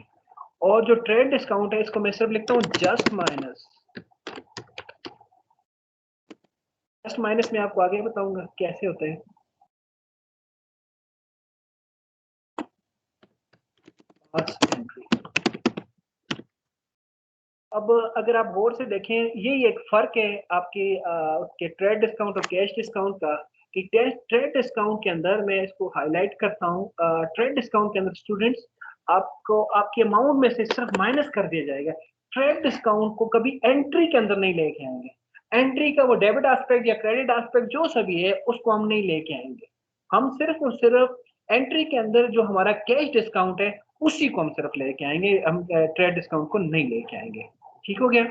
और जो ट्रेड डिस्काउंट है इसको मैं सिर्फ लिखता हूँ जस्ट माइनस। जस्ट माइनस में आपको आगे बताऊंगा कैसे होता है। अब अगर आप गौर से देखें, यही एक फर्क है आपके के ट्रेड डिस्काउंट और कैश डिस्काउंट का, कि ट्रेड डिस्काउंट के अंदर मैं इसको हाईलाइट करता हूँ, ट्रेड डिस्काउंट के अंदर स्टूडेंट्स आपको आपके अमाउंट में से सिर्फ माइनस कर दिया जाएगा। ट्रेड डिस्काउंट को कभी एंट्री के अंदर नहीं लेके आएंगे। एंट्री का वो डेबिट एस्पेक्ट या क्रेडिट एस्पेक्ट जो सभी है उसको हम नहीं लेके आएंगे। हम सिर्फ और सिर्फ एंट्री के अंदर जो हमारा कैश डिस्काउंट है उसी को हम सिर्फ लेके आएंगे, हम ट्रेड डिस्काउंट को नहीं लेके आएंगे। ठीक हो गया,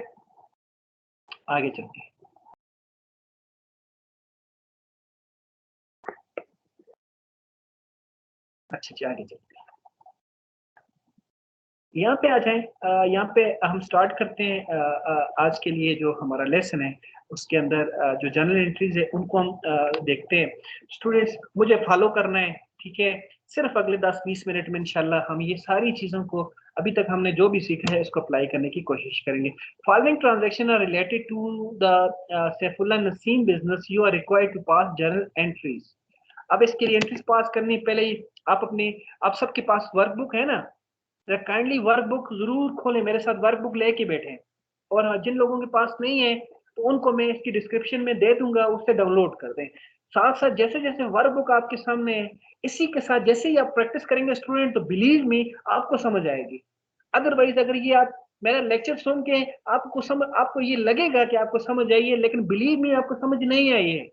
आगे चलते हैं। अच्छा जी, आगे चलते हैं, यहाँ पे आ जाएं। यहाँ पे हम स्टार्ट करते हैं आज के लिए जो हमारा लेसन है उसके अंदर जो जर्नल एंट्रीज है उनको हम देखते हैं। स्टूडेंट्स मुझे फॉलो करना है, ठीक है। सिर्फ अगले 10-20 मिनट में इंशाल्लाह हम ये सारी चीज़ों को, अभी तक हमने जो भी सीखा है इसको अप्लाई करने की कोशिश करेंगे। Following transaction are related to the Saifullah Naseem business, you are required to pass journal entries. अब इसके लिए एंट्रीज पास करनी, पहले ही आप अपने, आप सबके पास वर्कबुक है ना, काइंडली वर्कबुक जरूर खोलें, मेरे साथ वर्कबुक लेके बैठें। और जिन लोगों के पास नहीं है तो उनको मैं इसकी डिस्क्रिप्शन में दे दूंगा, उससे डाउनलोड कर दें। साथ साथ जैसे जैसे वर्कबुक आपके सामने है, इसी के साथ जैसे ही आप प्रैक्टिस करेंगे स्टूडेंट, तो बिलीव मी आपको समझ आएगी। अदरवाइज अगर ये आप मेरा लेक्चर सुन के आपको ये लगेगा कि आपको समझ आई है, लेकिन बिलीव मी आपको समझ नहीं आई है।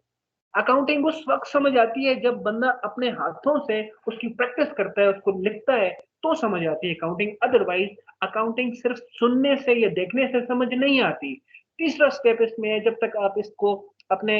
अकाउंटिंग उस वक्त समझ आती है जब बंदा अपने हाथों से उसकी प्रैक्टिस करता है, उसको लिखता है, तो समझ आती है अकाउंटिंग। अदरवाइज अकाउंटिंग सिर्फ सुनने से या देखने से समझ नहीं आती। तीसरा स्टेप इसमें है, जब तक आप इसको अपने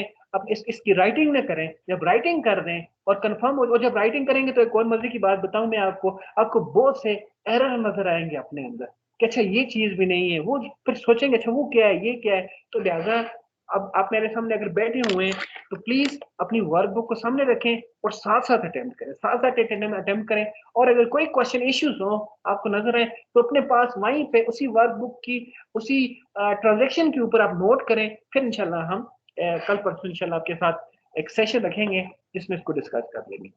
इसकी राइटिंग न करें, जब राइटिंग कर दें और कंफर्म हो, और जब राइटिंग करेंगे तो एक और मजे की बात बताऊं मैं आपको बहुत से एरर नजर आएंगे अपने अंदर कि अच्छा ये चीज भी नहीं है, वो फिर सोचेंगे अच्छा वो क्या है, ये क्या है। तो लिहाजा अब आप मेरे सामने अगर बैठे हुए हैं तो प्लीज अपनी वर्कबुक को सामने रखें और साथ साथ अटेम्प्ट करें, साथ साथ अटेम्प्ट करें। और अगर कोई क्वेश्चन इश्यूज हो आपको नजर आए तो अपने पास वहीं पे उसी वर्कबुक की उसी ट्रांजेक्शन के ऊपर आप नोट करें। फिर इंशाल्लाह हम कल परसों इंशाल्लाह आपके साथ एक सेशन रखेंगे जिसमें इसको डिस्कस कर लेंगे।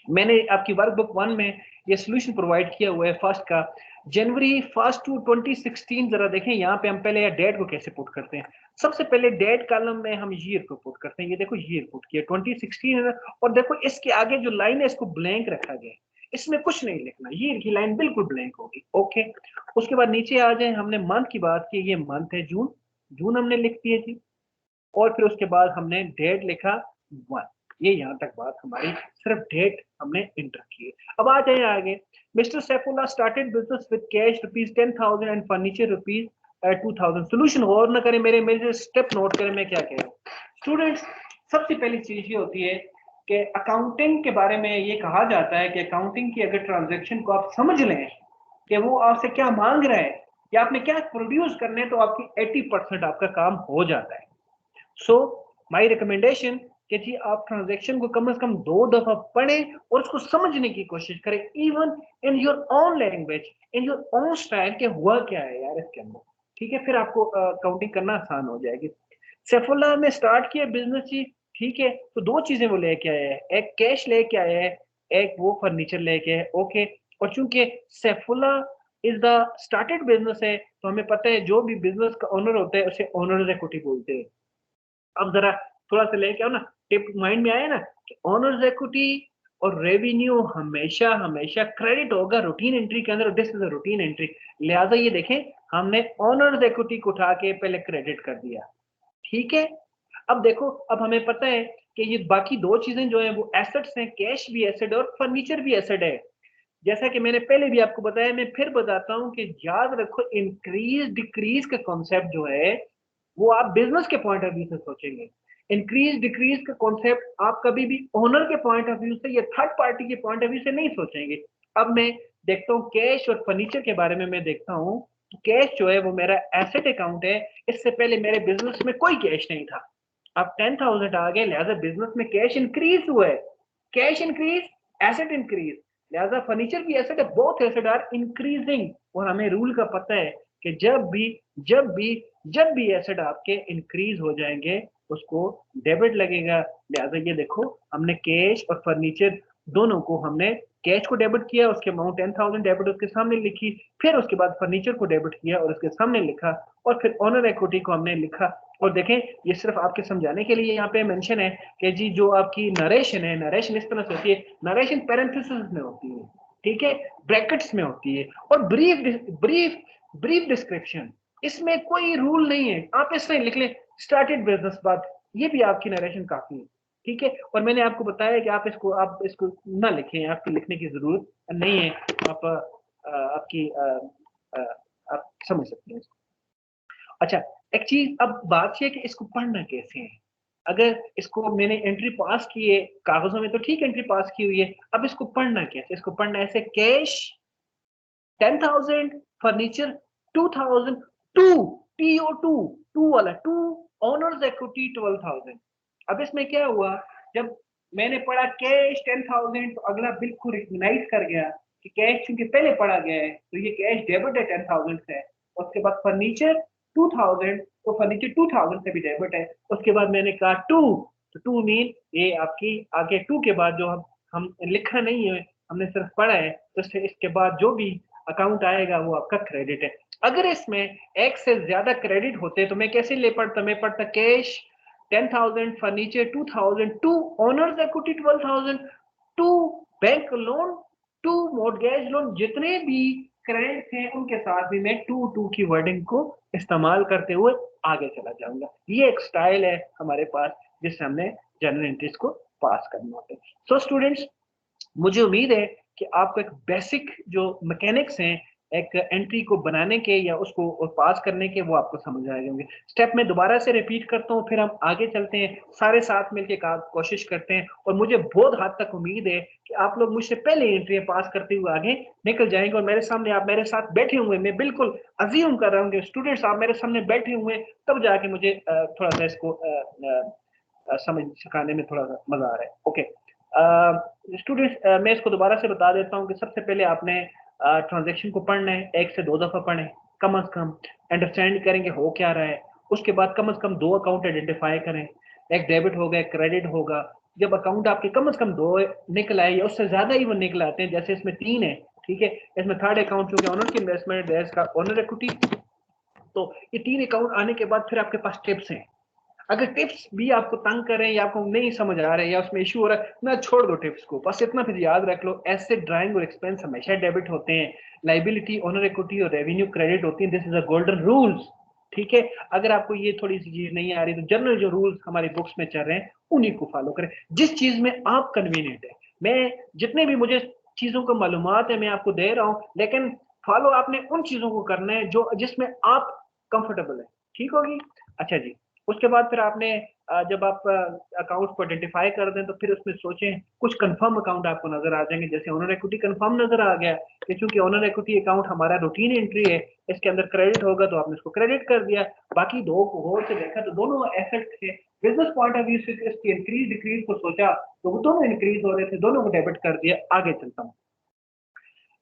मैंने आपकी वर्कबुक 1 में ये सॉल्यूशन प्रोवाइड किया हुआ है फर्स्ट का, जनवरी फर्स्ट टू 2016। जरा देखें यहाँ पे हम पहले डेट को कैसे पुट करते हैं। सबसे पहले डेट कॉलम में हम ईयर को पुट करते हैं, ये देखो ईयर पुट किया 2016 है। और देखो इसके आगे जो लाइन है इसको ब्लैंक रखा गया है, इसमें कुछ नहीं लिखना, ईयर की लाइन बिल्कुल ब्लैंक होगी। ओके, उसके बाद नीचे आ जाए, हमने मंथ की बात की, ये मंथ है जून, जून हमने लिख दिए जी। और फिर उसके बाद हमने डेट लिखा 1। ये यहाँ तक बात हमारी, सिर्फ डेट हमने इंटर की है। अब आ जाए आगे, mister Saifullah started business with cash ₹10,000 and furniture ₹2,000। Solution और ना करें, मेरे मेरे स्टेप नोट करें मैं क्या कह रहा हूँ। स्टूडेंट्स सबसे पहली चीज ये होती है कि अकाउंटिंग के बारे में ये कहा जाता है कि अकाउंटिंग की अगर ट्रांजेक्शन को आप समझ लें कि वो आपसे क्या मांग रहा है या आपने क्या प्रोड्यूस करने है, तो आपकी 80% आपका काम हो जाता है। सो माय रिकमेंडेशन कि जी आप ट्रांजैक्शन को कम से कम 2 दफा पढ़ें और उसको समझने की कोशिश करें, even in your own language, in your own style, के हुआ क्या है यार इसके अंदर। ठीक है, फिर आपको काउंटिंग करना आसान हो जाएगी। सैफुल्लाह ने स्टार्ट किया बिजनेस जी, ठीक है, तो 2 चीजें वो लेके आए हैं, एक कैश लेके आए हैं, एक वो फर्नीचर लेके आए। ओके, और चूंकि Saifullah is the started business है तो हमें पता है जो भी बिजनेस का ओनर होता है उसे ओनर्स इक्विटी बोलते हैं। अब जरा थोड़ा सा लेके आओ ना, टिप माइंड में आया ना कि ओनर्स इक्विटी और रेवेन्यू हमेशा हमेशा क्रेडिट होगा रूटीन एंट्री के अंदर, this is a routine entry. लिहाजा ये देखें हमने ओनर्स इक्विटी को उठा के पहले क्रेडिट कर दिया, ठीक है। अब देखो, अब हमें पता है कि ये बाकी दो चीजें जो है वो एसेट्स हैं, कैश भी एसेट है और फर्नीचर भी एसेट है। जैसा कि मैंने पहले भी आपको बताया, मैं फिर बताता हूँ कि याद रखो, इंक्रीज डिक्रीज का कॉन्सेप्ट जो है वो आप बिजनेस के पॉइंट ऑफ व्यू से सोचेंगे। इंक्रीज डिक्रीज का कॉन्सेप्ट आप कभी भी ओनर के पॉइंट ऑफ व्यू से या थर्ड पार्टी के पॉइंट ऑफ व्यू से नहीं सोचेंगे। अब मैं देखता हूँ कैश और फर्नीचर के बारे में, मैं देखता हूँ कैश जो है वो मेरा एसेट अकाउंट है। इससे पहले मेरे बिजनेस में कोई कैश नहीं था। अब 10,000 आ गए, लिहाजा बिजनेस में कैश इंक्रीज हुआ है। कैश इंक्रीज, एसेट इंक्रीज, लिहाजा फर्नीचर की एसेट है, बोथ एसेट आर इंक्रीजिंग। और हमें रूल का पता है कि जब भी एसेट आपके इंक्रीज हो जाएंगे उसको डेबिट लगेगा। लिहाजा ये देखो, हमने कैश और फर्नीचर दोनों को, हमने कैश को डेबिट किया, उसके अमाउंट 10,000 डेबिट उसके सामने लिखी, फिर उसके बाद फर्नीचर को डेबिट किया और उसके सामने लिखा, और फिर ऑनर इक्विटी को हमने लिखा। और देखें, ये सिर्फ आपके समझाने के लिए यहाँ पे मेंशन है कि जी जो आपकी नरेशन है, नरेशन इस तरह से होती है, नरेशन पैरेंथेसिस में होती है, ठीक है, ब्रैकेट्स में होती है, और ब्रीफ ब्रीफ ब्रीफ डिस्क्रिप्शन, इसमें कोई रूल नहीं है। आप इसमें लिख लें स्टार्टेड बिजनेस बात, ये भी आपकी नरेशन काफी है, ठीक है। और मैंने आपको बताया कि आप इसको ना लिखें, आपकी लिखने की जरूरत नहीं है। आप आपकी आप समझ सकते हैं। अच्छा, एक चीज, अब बात यह है कि इसको पढ़ना कैसे है। अगर इसको मैंने एंट्री पास की है कागजों में तो ठीक, एंट्री पास की हुई है, अब इसको पढ़ना कैसे? इसको पढ़ना ऐसे, कैश 10,000, फर्नीचर 2,000, टू वाला टू, ओनर्स इक्विटी 12,000। अब इसमें क्या हुआ, जब मैंने पढ़ा कैश 10,000 तो अगला बिल्कुल रिकग्नाइज कर गया कि कैश चूंकि पहले पढ़ा गया है तो ये कैश डेबिट है 10,000 से। उसके बाद फर्नीचर 2,000, तो फर्नीचर 2,000 से भी डेबिट है। उसके बाद मैंने कहा टू, तो टू मीन ये आपकी आगे टू के बाद जो हम लिखा नहीं है, हमने सिर्फ पढ़ा है, तो इसके बाद जो भी अकाउंट आएगा वो आपका क्रेडिट है। अगर इसमें एक से ज्यादा क्रेडिट होते तो मैं कैसे ले पढ़ता? मैं पढ़ता cash 10,000, furniture 2,000, to owners equity 12,000, to bank loan, to mortgage loan, जितने भी क्रेडिट थे उनके साथ भी मैं टू टू की वर्डिंग को इस्तेमाल करते हुए आगे चला जाऊंगा। ये एक स्टाइल है हमारे पास जिससे हमने जनरल एंट्रीज को पास करना होता है। सो स्टूडेंट्स, मुझे उम्मीद है कि आपको एक बेसिक जो मैकेनिक्स हैं एक एंट्री को बनाने के या उसको पास करने के, वो आपको समझ आए होंगे। स्टेप मैं दोबारा से रिपीट करता हूँ, फिर हम आगे चलते हैं, सारे साथ मिलकर कोशिश करते हैं। और मुझे बहुत हद तक उम्मीद है कि आप लोग मुझसे पहले एंट्री पास करते हुए आगे निकल जाएंगे। और मेरे सामने आप मेरे साथ बैठे हुए, मैं बिल्कुल अज्यूम कर रहा हूँ कि स्टूडेंट्स आप मेरे सामने बैठे हुए, तब जाके मुझे थोड़ा सा इसको समझ सिखाने में थोड़ा सा मजा आ रहा है। ओके स्टूडेंट्स, मैं इसको दोबारा से बता देता हूँ कि सबसे पहले आपने ट्रांजेक्शन को पढ़ना है, एक से दो दफा पढ़ें कम से कम, अंडरस्टैंड करेंगे हो क्या रहा है। उसके बाद कम से कम दो अकाउंट आइडेंटिफाई करें, एक डेबिट होगा एक क्रेडिट होगा। जब अकाउंट आपके कम से कम दो निकल आए या उससे ज्यादा ही वो निकल आते हैं, जैसे इसमें तीन है, ठीक है, इसमें थर्ड अकाउंट चूंकि ऑनर की इन्वेस्टमेंट है, इसका ऑनर इक्विटी, तो ये तीन अकाउंट आने के बाद फिर आपके पास टिप्स हैं। अगर टिप्स भी आपको तंग कर रहे हैं या आपको नहीं समझ आ रहे हैं या उसमें इशू हो रहा है ना, छोड़ दो टिप्स को, बस इतना फिर याद रख लो, एसेट ड्राइंग और एक्सपेंस हमेशा डेबिट होते हैं, लाइबिलिटी ओनर इक्विटी और रेवेन्यू क्रेडिट होती है। This is a golden rules, ठीक है। अगर आपको ये थोड़ी सी चीज नहीं आ रही तो जनरल जो रूल्स हमारी बुक्स में चल रहे हैं उन्हीं को फॉलो करें, जिस चीज में आप कन्वीनियंट है। मैं जितने भी मुझे चीजों को मालूमात है मैं आपको दे रहा हूं, लेकिन फॉलो आपने उन चीजों को करना है जो जिसमें आप कंफर्टेबल है, ठीक होगी। अच्छा जी, उसके बाद फिर आपने जब आप अकाउंट को आइडेंटिफाई कर दें तो फिर उसमें सोचें कुछ कंफर्म अकाउंट आपको नजर आ जाएंगे, जैसे ओनर इक्विटी कंफर्म नजर आ गया कि चूंकि ओनर इक्विटी अकाउंट हमारा रूटीन एंट्री है, इसके अंदर क्रेडिट होगा तो आपने इसको क्रेडिट कर दिया। बाकी दो को गौर से देखा तो दोनों एसेट थे, बिजनेस पॉइंट ऑफ व्यू से इसकी इंक्रीज डिक्रीज को सोचा तो वो दोनों इंक्रीज हो रहे थे, दोनों को डेबिट कर दिया। आगे चलता हूँ,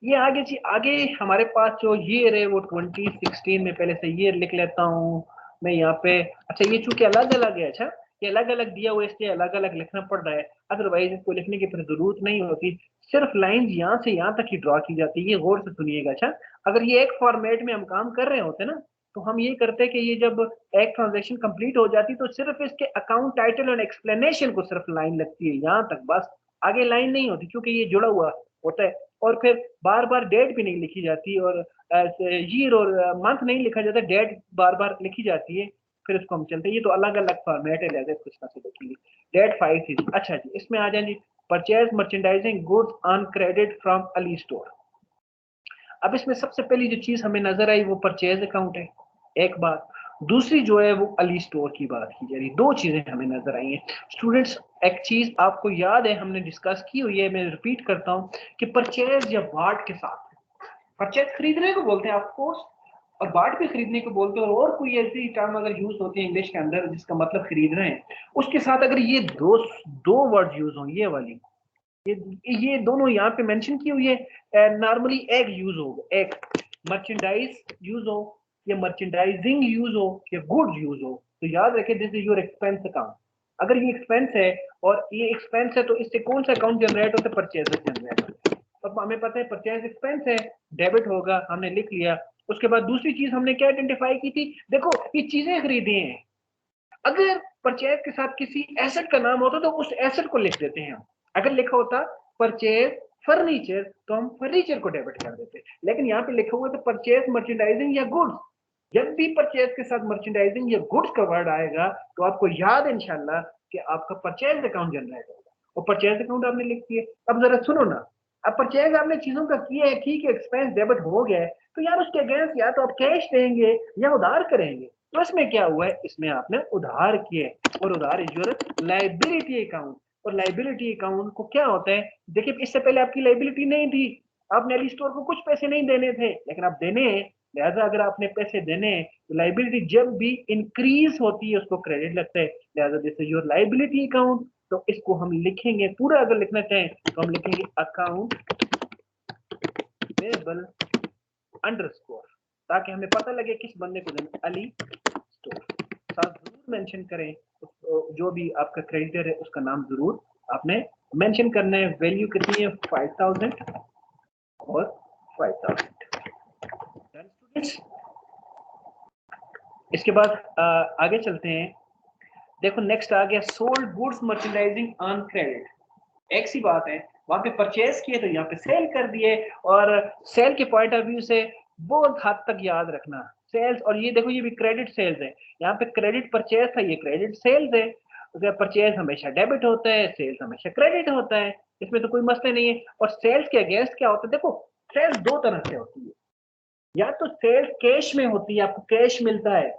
ये आगे जी, आगे हमारे पास जो ईयर है वो 2016 में, पहले से ईयर लिख लेता हूँ मैं यहाँ पे। अच्छा, ये चूंकि अलग अलग है, अच्छा ये अलग अलग दिया हुआ है इसलिए अलग अलग लिखना पड़ रहा है, अदरवाइज इसको लिखने की फिर जरूरत नहीं होती, सिर्फ लाइन यहाँ से यहाँ तक ही ड्रॉ की जाती है। ये गौर से सुनिएगा। अच्छा, अगर ये एक फॉर्मेट में हम काम कर रहे होते ना तो हम ये करते कि ये जब एक ट्रांजेक्शन कंप्लीट हो जाती तो सिर्फ इसके अकाउंट टाइटल और एक्सप्लेनेशन को सिर्फ लाइन लगती है यहाँ तक, बस आगे लाइन नहीं होती क्योंकि ये जुड़ा हुआ होता है। और फिर बार बार डेट भी नहीं लिखी जाती और ईयर और मंथ नहीं लिखा जाता, डेट बार बार लिखी जाती है। फिर इसको हम चलते हैं, ये तो अलग अलग फॉर्मेट है, जैसे कुछ ना से देखेंगे। डेट 5 थी, अच्छा जी, इसमें आ जाए जी, purchase merchandising goods on credit from Ali store. अब इसमें सबसे पहली जो चीज हमें नजर आई वो परचेज अकाउंट है, एक बात। दूसरी जो है वो अली स्टोर की बात की जा रही, दो चीजें हमें नजर आई हैं स्टूडेंट्स। एक चीज आपको याद है हमने डिस्कस की हुई है, मैं रिपीट करता हूं कि परचेज या बाट के साथ, परचेज खरीदने को बोलते हैं आपको, और बाट भी खरीदने को बोलते हैं, और कोई ऐसी टर्म अगर यूज होती है इंग्लिश के अंदर जिसका मतलब खरीद रहे हैं, उसके साथ अगर ये दो दो वर्ड यूज हो, ये वाली, ये दोनों यहाँ पे मेंशन की हुई है, नॉर्मली एक यूज हो, एक मर्चेंडाइज यूज हो या मर्चेंडाइजिंग यूज हो या गुड्स यूज हो, तो याद रखें this is your expense account. अगर ये एक्सपेंस है और ये एक्सपेंस है तो इससे कौन सा अकाउंट जनरेट होता है, परचेज जनरेट होता है। अब हमें पता है परचेज एक्सपेंस है, डेबिट होगा, हमने लिख लिया। उसके बाद दूसरी चीज हमने क्या आइडेंटिफाई की थी, देखो ये चीजें खरीदी हैं, अगर परचेज के साथ किसी एसेट का नाम होता तो उस एसेट को लिख देते हैं हम। अगर लिखा होता परचेज फर्नीचर तो हम फर्नीचर को डेबिट कर देते, लेकिन यहाँ पे लिखा हुआ है तो परचेज मर्चेंडाइजिंग या गुड्स। जब भी परचेज के साथ मर्चेंडाइजिंग या गुड्स का वर्ड आएगा तो आपको याद है इंशाल्लाह कि आपका परचेज अकाउंट जनरेट होगा, और परचेज अकाउंट आपने लिख दिया। अब जरा सुनो ना, अब परचेज आपने चीजों का किया है, ठीक है, एक्सपेंस डेबिट हो गया है, तो यार उसके अगेंस्ट या तो आप कैश देंगे या उधार करेंगे। तो इसमें क्या हुआ है, इसमें आपने उधार किए, और उधार इज योर लाइबिलिटी अकाउंट। और लाइबिलिटी अकाउंट को क्या होता है, देखिए इससे पहले आपकी लाइबिलिटी नहीं थी, आपने अली स्टोर को कुछ पैसे नहीं देने थे, लेकिन आप देने हैं, लिहाजा अगर आपने पैसे देने हैं तो लाइबिलिटी जब भी इंक्रीज होती है उसको क्रेडिट लगता है, लिहाजा this is your liability account. तो इसको हम लिखेंगे पूरा, अगर लिखना चाहें तो हम लिखेंगे अकाउंट पेबल अंडरस्कोर, ताकि हमें पता लगे किस बंदे को देना, अली स्टोर। साथ जरूर मेंशन करें तो जो भी आपका क्रेडिटर है उसका नाम जरूर आपने मेंशन करना है। वैल्यू कितनी है, 5000 और 5000। स्टूडेंट्स इसके बाद आगे चलते हैं। देखो नेक्स्ट आ गया sold goods merchandising on credit. एक सी बात है, वहां पे परचेज किए तो यहाँ पे सेल कर दिए, और सेल के पॉइंट ऑफ व्यू से बहुत हद तक याद रखना सेल्स, और ये देखो ये भी क्रेडिट सेल्स है, यहाँ पे क्रेडिट परचेज था, ये क्रेडिट सेल्स है। अगर परचेज हमेशा डेबिट होता है, सेल्स हमेशा क्रेडिट होता है, इसमें तो कोई मसला नहीं है। और सेल्स के अगेंस्ट क्या होता है, देखो सेल्स दो तरह से होती है, या तो सेल्स कैश में होती है, आपको कैश मिलता है,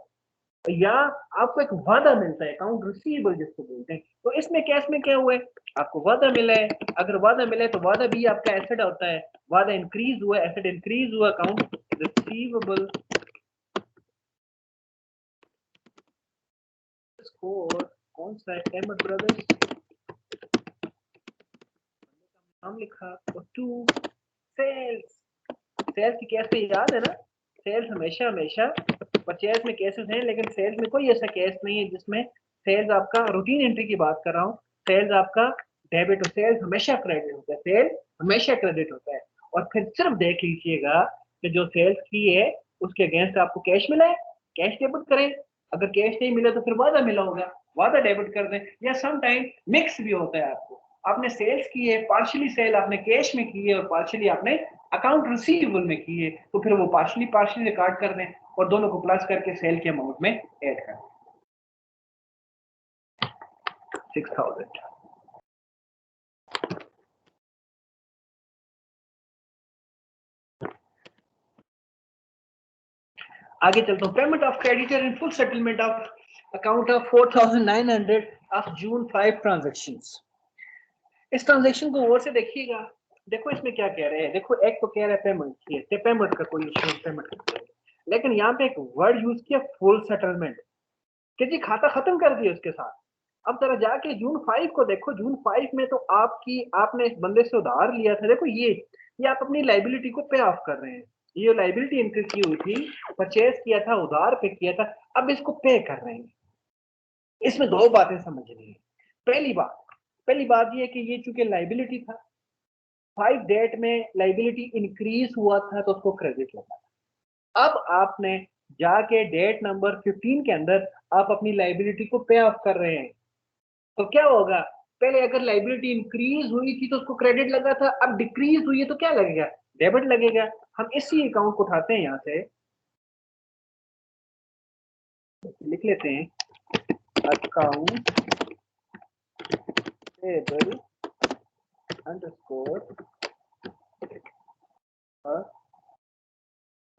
या आपको एक वादा मिलता है, अकाउंट रिसीवेबल जिसको बोलते हैं। तो इसमें कैश में क्या हुआ है, आपको वादा मिला है, अगर वादा मिला है तो वादा भी आपका एसेट होता है, वादा इंक्रीज हुआ, एसेट इंक्रीज हुआ, अकाउंट रिसीवेबल। स्कोर कौन सा है, अहमद ब्रदर्स नाम लिखा, और टू सेल्स, सेल्स की केस से याद है ना, सेल्स हमेशा हमेशा परचेज में केसेस हैं, लेकिन सेल्स में कोई ऐसा केस नहीं है जिसमें सेल्स आपका रूटीन एंट्री की बात कर रहा हूँ, सेल्स आपका डेबिट और सेल्स हमेशा क्रेडिट होता है, सेल हमेशा क्रेडिट होता है। और फिर सिर्फ देख लीजिएगा कि जो सेल्स की है उसके अगेंस्ट आपको कैश मिला है, कैश डेबिट करें, अगर कैश नहीं मिला तो फिर वादा मिला होगा, वादा डेबिट कर दें, या सम टाइम मिक्स भी होता है, आपको आपने सेल्स की है, पार्शियली सेल आपने कैश में की है और पार्शियली आपने अकाउंट रिसीवेबल में की है, तो फिर वो पार्शियली पार्शियली काट कर दें और दोनों को प्लस करके सेल के अमाउंट में ऐड कर दें, 6000। आगे चलता हूँ, payment of creditor in full settlement of account of 4900 of June 5 transactions. इस ट्रांजेक्शन को और से देखिएगा, देखो इसमें क्या कह रहे हैं, देखो एक तो कह रहा है पेमेंट की है, पेमेंट का कोई इशू, पेमेंट का, लेकिन यहाँ पे एक वर्ड यूज किया फुल सेटलमेंट, कि जी खाता खत्म कर दिया उसके साथ। अब जरा जाके जून 5 को देखो, जून 5 में तो आपकी आपने इस बंदे से उधार लिया था, देखो ये आप अपनी लाइबिलिटी को पे ऑफ कर रहे हैं, ये लाइबिलिटी एंट्री की हुई थी, परचेज किया था, उधार पे किया था, अब इसको पे कर रहे हैं। इसमें दो बातें समझनी है। पहली बात ये है कि ये चूंकि लाइबिलिटी था, 5 डेट में लाइबिलिटी इंक्रीज हुआ था तो उसको क्रेडिट लगा। अब आपने जाके डेट नंबर 15 के अंदर आप अपनी लाइबिलिटी को पे ऑफ कर रहे हैं, तो क्या होगा, पहले अगर लाइबिलिटी इंक्रीज हुई थी तो उसको क्रेडिट लगा था, अब डिक्रीज हुई है तो क्या लगेगा, डेबिट लगेगा। हम इसी अकाउंट को उठाते हैं यहाँ से, लिख लेते हैं account payable underscore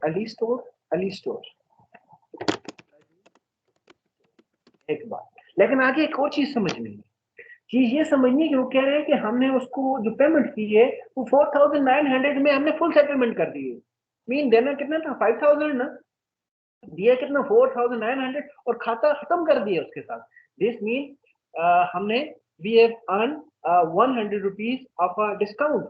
Ali store एक बात। लेकिन आगे एक और चीज समझनी है, चीज ये समझनी है कि वो कह रहे हैं कि हमने उसको जो पेमेंट की है वो 4900 में हमने फुल सेटलमेंट कर दी है। मीन देना कितना था 5000 ना, दिया कितना 4900 और खाता खत्म कर दिया उसके साथ। दिस मीन हमने we have earn 100 rupees of a discount,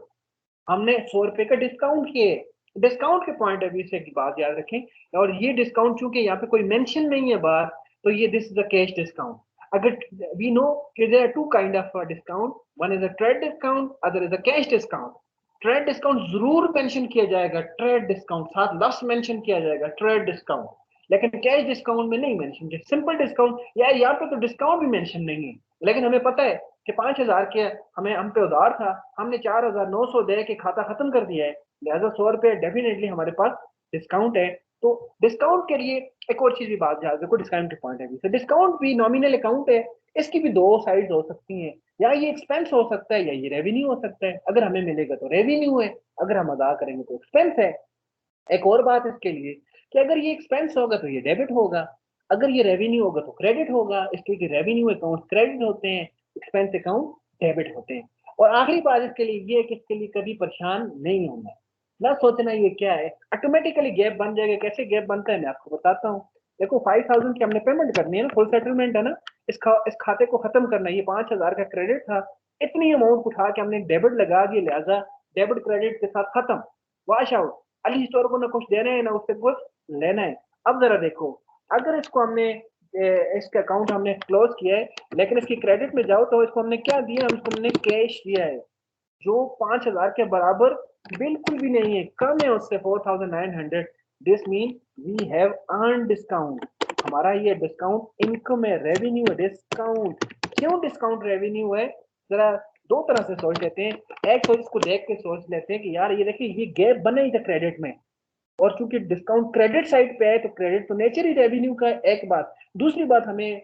हमने 100 रुपए का डिस्काउंट किए। डिस्काउंट के पॉइंट ऑफ व्यू से एक बात याद रखें, और ये डिस्काउंट चूंकि यहाँ पे कोई मेंशन नहीं है बाहर, तो ये this is a cash discount. अगर वी नो कि there are two kind of discount, one is a trade discount, other is a cash discount. Trade discount जरूर मेंशन किया जाएगा, ट्रेड डिस्काउंट साथ लफ्ज मेंशन किया जाएगा ट्रेड डिस्काउंट, लेकिन कैश डिस्काउंट में नहीं मेंशन किया। सिंपल डिस्काउंट यार, यहाँ पे तो डिस्काउंट भी मेंशन नहीं है, लेकिन हमें पता है कि 5000 के हमें हम पे उधार था, हमने 4900 दे के खाता खत्म कर दिया है, लिहाजा 100 रुपए डेफिनेटली हमारे पास डिस्काउंट है। तो डिस्काउंट के लिए एक और चीज भी बात ध्यान रखो, डिस्काउंट के पॉइंट है व्यू से डिस्काउंट भी नॉमिनल अकाउंट है, इसकी भी दो साइड हो सकती हैं, या ये एक्सपेंस हो सकता है या ये रेवेन्यू हो सकता है। अगर हमें मिलेगा तो रेवेन्यू है, अगर हम अदा करेंगे तो एक्सपेंस है। एक और बात इसके लिए कि अगर ये एक्सपेंस होगा तो ये डेबिट होगा, अगर ये रेवेन्यू होगा तो क्रेडिट होगा, इसलिए कि रेवेन्यू अकाउंट क्रेडिट होते हैं, एक्सपेंस अकाउंट डेबिट होते हैं। और आखिरी बात इसके लिए ये है कि इसके लिए कभी परेशान नहीं होना, ना सोचना ये क्या है, ऑटोमेटिकली गैप बन जाएगा। कैसे गैप बनता है मैं आपको बताता हूँ। देखो 5000 की हमने पेमेंट करनी है ना, फुल सेटलमेंट है ना, इस खाते को खत्म करना है। ये 5000 का क्रेडिट था, इतनी अमाउंट उठा के हमने डेबिट लगा दिया, लिहाजा डेबिट क्रेडिट के साथ खत्म, वॉश आउट। अली स्टोर को ना कुछ देना है ना उससे कुछ लेना है। अब जरा देखो, अगर इसको हमने इसका अकाउंट हमने क्लोज किया है, लेकिन इसकी क्रेडिट में जाओ तो इसको हमने क्या दिया, हमको हमने कैश दिया है जो 5000 के बराबर बिल्कुल भी नहीं है, कम है उससे 4900। This mean we have earn discount, हमारा ये डिस्काउंट इनकम है, रेवेन्यू है। डिस्काउंट क्यों डिस्काउंट रेवेन्यू है, जरा दो तरह से सोच लेते हैं। एक तो इसको देख के सोच लेते हैं कि यार ये देखिए ये गैप बना ही था क्रेडिट में, और चूंकि डिस्काउंट क्रेडिट साइड पे है तो क्रेडिट तो नेचर ही रेवेन्यू का है। एक बात, दूसरी बात हमें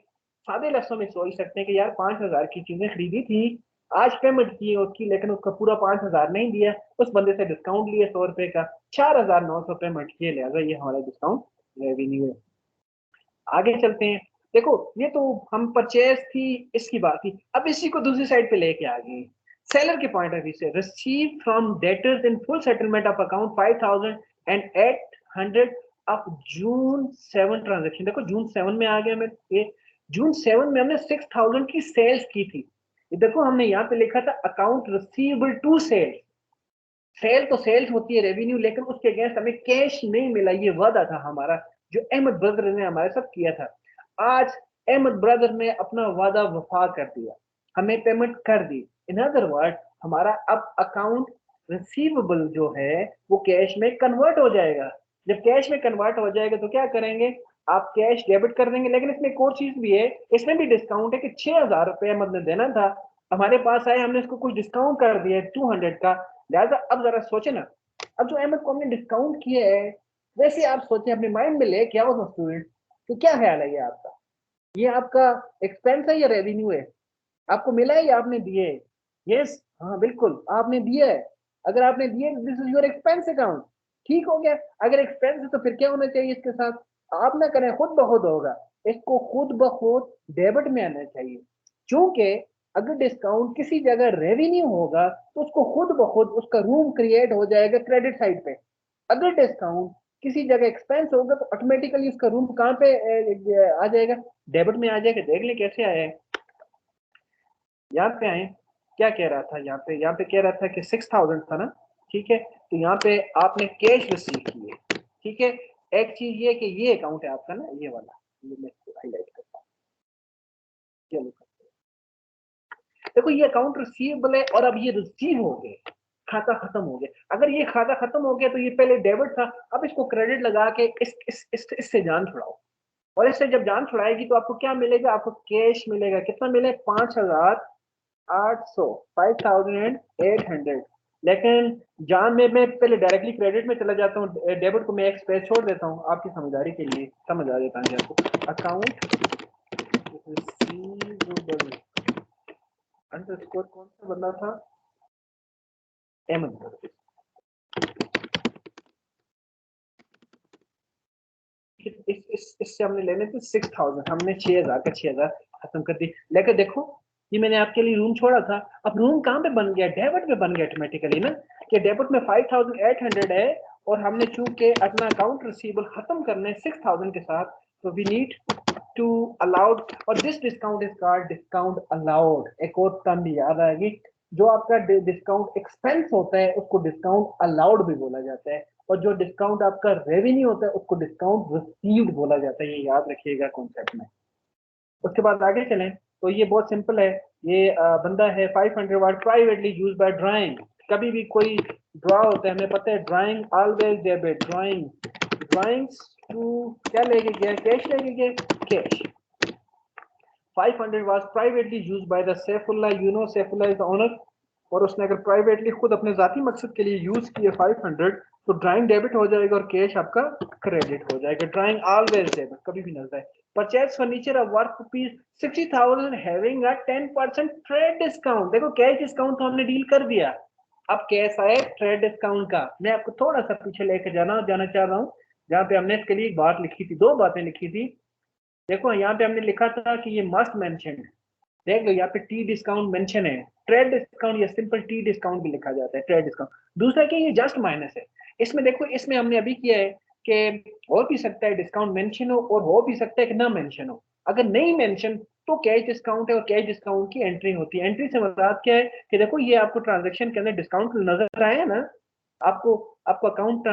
सादे लफ्जों में सोच सकते हैं कि यार 5000 की चीजें खरीदी थी, आज पेमेंट की है उसकी, लेकिन उसका पूरा 5000 नहीं दिया, उस बंदे से डिस्काउंट लिया 100 रुपए का, 4900 पेमेंट किए, लिहाजा ये हमारा डिस्काउंट रेवेन्यू है। आगे चलते हैं। देखो ये तो हम परचेज थी इसकी बात थी, अब इसी को दूसरी साइड पे लेके आ गए सेलर के पॉइंट ऑफ व्यू से। Receive from debtors in full settlement of account 5800 of June 7 transaction. देखो जून 7 में आ गया मेरे ये, जून 7 में हमने 6000 की सेल्स की थी। ये देखो हमने यहाँ पे लिखा था account receivable to sales, sale तो सेल्स होती है रेवेन्यू, लेकिन उसके अगेंस्ट हमें कैश नहीं मिला, ये वादा था हमारा जो अहमद ब्रदर ने हमारे साथ किया था। आज अहमद ब्रदर ने अपना वादा वफा कर दिया, हमें पेमेंट कर दी। इन अदर वर्ड हमारा अब अकाउंट रिसीवेबल जो है वो कैश में कन्वर्ट हो जाएगा। जब कैश में कन्वर्ट हो जाएगा तो क्या करेंगे, आप कैश डेबिट कर देंगे। लेकिन इसमें एक और चीज भी है, इसमें भी डिस्काउंट है कि 6000 रुपये अहमद ने देना था, हमारे पास आए, हमने इसको कुछ डिस्काउंट कर दिया 200 का। लिहाजा अब जरा सोचे ना, अब जो अहमद को हमने डिस्काउंट किया है, वैसे आप सोचें अपने माइंड में ले क्या हो स्टूडेंट, तो क्या ख्याल है ये आपका, ये आपका एक्सपेंस है या रेवेन्यू है, आपको मिला है या आपने दिए है? यस, हाँ बिल्कुल आपने दिया है। अगर आपने दिए this is your expense account, ठीक हो गया। अगर एक्सपेंस है तो फिर क्या होना चाहिए इसके साथ, आप ना करें खुद ब खुद होगा, इसको खुद ब खुद डेबिट में आना चाहिए। क्योंकि अगर डिस्काउंट किसी जगह रेवेन्यू होगा तो उसको खुद ब खुद उसका रूम क्रिएट हो जाएगा क्रेडिट साइड पे। अगर डिस्काउंट किसी जगह एक्सपेंस होगा तो ऑटोमेटिकली उसका रूम कहाँ पे आ जाएगा, डेबिट में आ जाएगा। देख ले कैसे आया है, यहाँ पे आए, क्या कह रहा था यहाँ पे कह रहा था कि 6000 था ना, ठीक है। तो यहाँ पे आपने कैश रिसीव किए, ठीक है। एक चीज ये कि ये अकाउंट है आपका ना, ये वाला, ये मैं हाईलाइट करता हूँ, चलो। देखो ये अकाउंट रिसीवेबल है और अब ये रिसीव हो गए, खाता खत्म हो गया। अगर ये खाता खत्म हो गया तो ये पहले डेबिट था, अब इसको क्रेडिट लगा के इससे जान छुड़ाओ, और इससे जब जान छुड़ाएगी तो आपको क्या मिलेगा, आपको कैश मिलेगा। कितना मिले, 5800, 5800। लेकिन जहाँ मैं पहले डायरेक्टली क्रेडिट में चला जाता हूँ, डेबिट को मैं एक स्पेस छोड़ देता हूँ आपकी समझदारी के लिए, समझ आ जाता है आपको। अकाउंट रिसीवेबल अंडरस्कोर कौन सा बंदा था, अहमद। इससे हमने लेने थे 6000, हमने 6000 का 6000 खत्म कर दी। लेकर देखो ये मैंने आपके लिए रूम छोड़ा था, अब रूम कहाँ पे बन गया, डेबिट में बन गया ऑटोमेटिकली ना, कि डेबिट में 5800 है और हमने चूंकि अपना अकाउंट रिसीवेबल खत्म करने 6000 के साथ, तो वी नीड टू अलाउड, और this discount is called discount allowed. एक और टर्म भी याद आएगी, जो आपका डिस्काउंट एक्सपेंस होता है उसको डिस्काउंट अलाउड भी बोला जाता है, और जो डिस्काउंट आपका रेवेन्यू होता है उसको डिस्काउंट रिसीव्ड बोला जाता है। ये याद रखिएगा कॉन्सेप्ट में। उसके बाद आगे चलें तो ये बहुत सिंपल है। ये बंदा है 500 वर्ड प्राइवेटली यूज बाय ड्राइंग। कभी भी कोई ड्रॉ होता है, हमें पता है drawing always debit, drawings to क्या लेके गया, कैश लेके गया, cash. 500 was privately used by the Saifullah, you know Saifullah is the owner, और उसने अगर प्राइवेटली खुद अपने जाती मकसद के लिए यूज किए 500, तो ड्राइंग डेबिट हो जाएगा और कैश आपका क्रेडिट हो जाएगा। ड्राइंग ऑलवेज डेबिट, कभी भी नजर है। Purchase furniture of worth ₹60,000 having a 10% trade discount. देखो कैश डिस्काउंट तो हमने डील कर दिया, अब कैसा है ट्रेड डिस्काउंट का। मैं आपको थोड़ा सा पीछे लेके जाना चाह रहा हूँ, जहाँ पे हमने इसके लिए एक बात लिखी थी, दो बातें लिखी थी। देखो यहाँ पे हमने लिखा था कि ये मस्ट मेंशन, देख लो यहाँ पे टी डिस्काउंट मेंशन है, ट्रेड डिस्काउंट या सिंपल टी डिस्काउंट भी लिखा जाता है, ट्रेड डिस्काउंट। दूसरा कि ये जस्ट माइनस है। इसमें देखो, इसमें हमने अभी किया है कि हो भी सकता है डिस्काउंट मेंशन हो और हो भी सकता है कि ना मेंशन हो। अगर नहीं मेंशन तो कैश डिस्काउंट है और कैश डिस्काउंट की एंट्री होती है। एंट्री से मतलब क्या है कि देखो ये आपको ट्रांजेक्शन के अंदर डिस्काउंट नजर आया ना, आपको आपको अकाउंट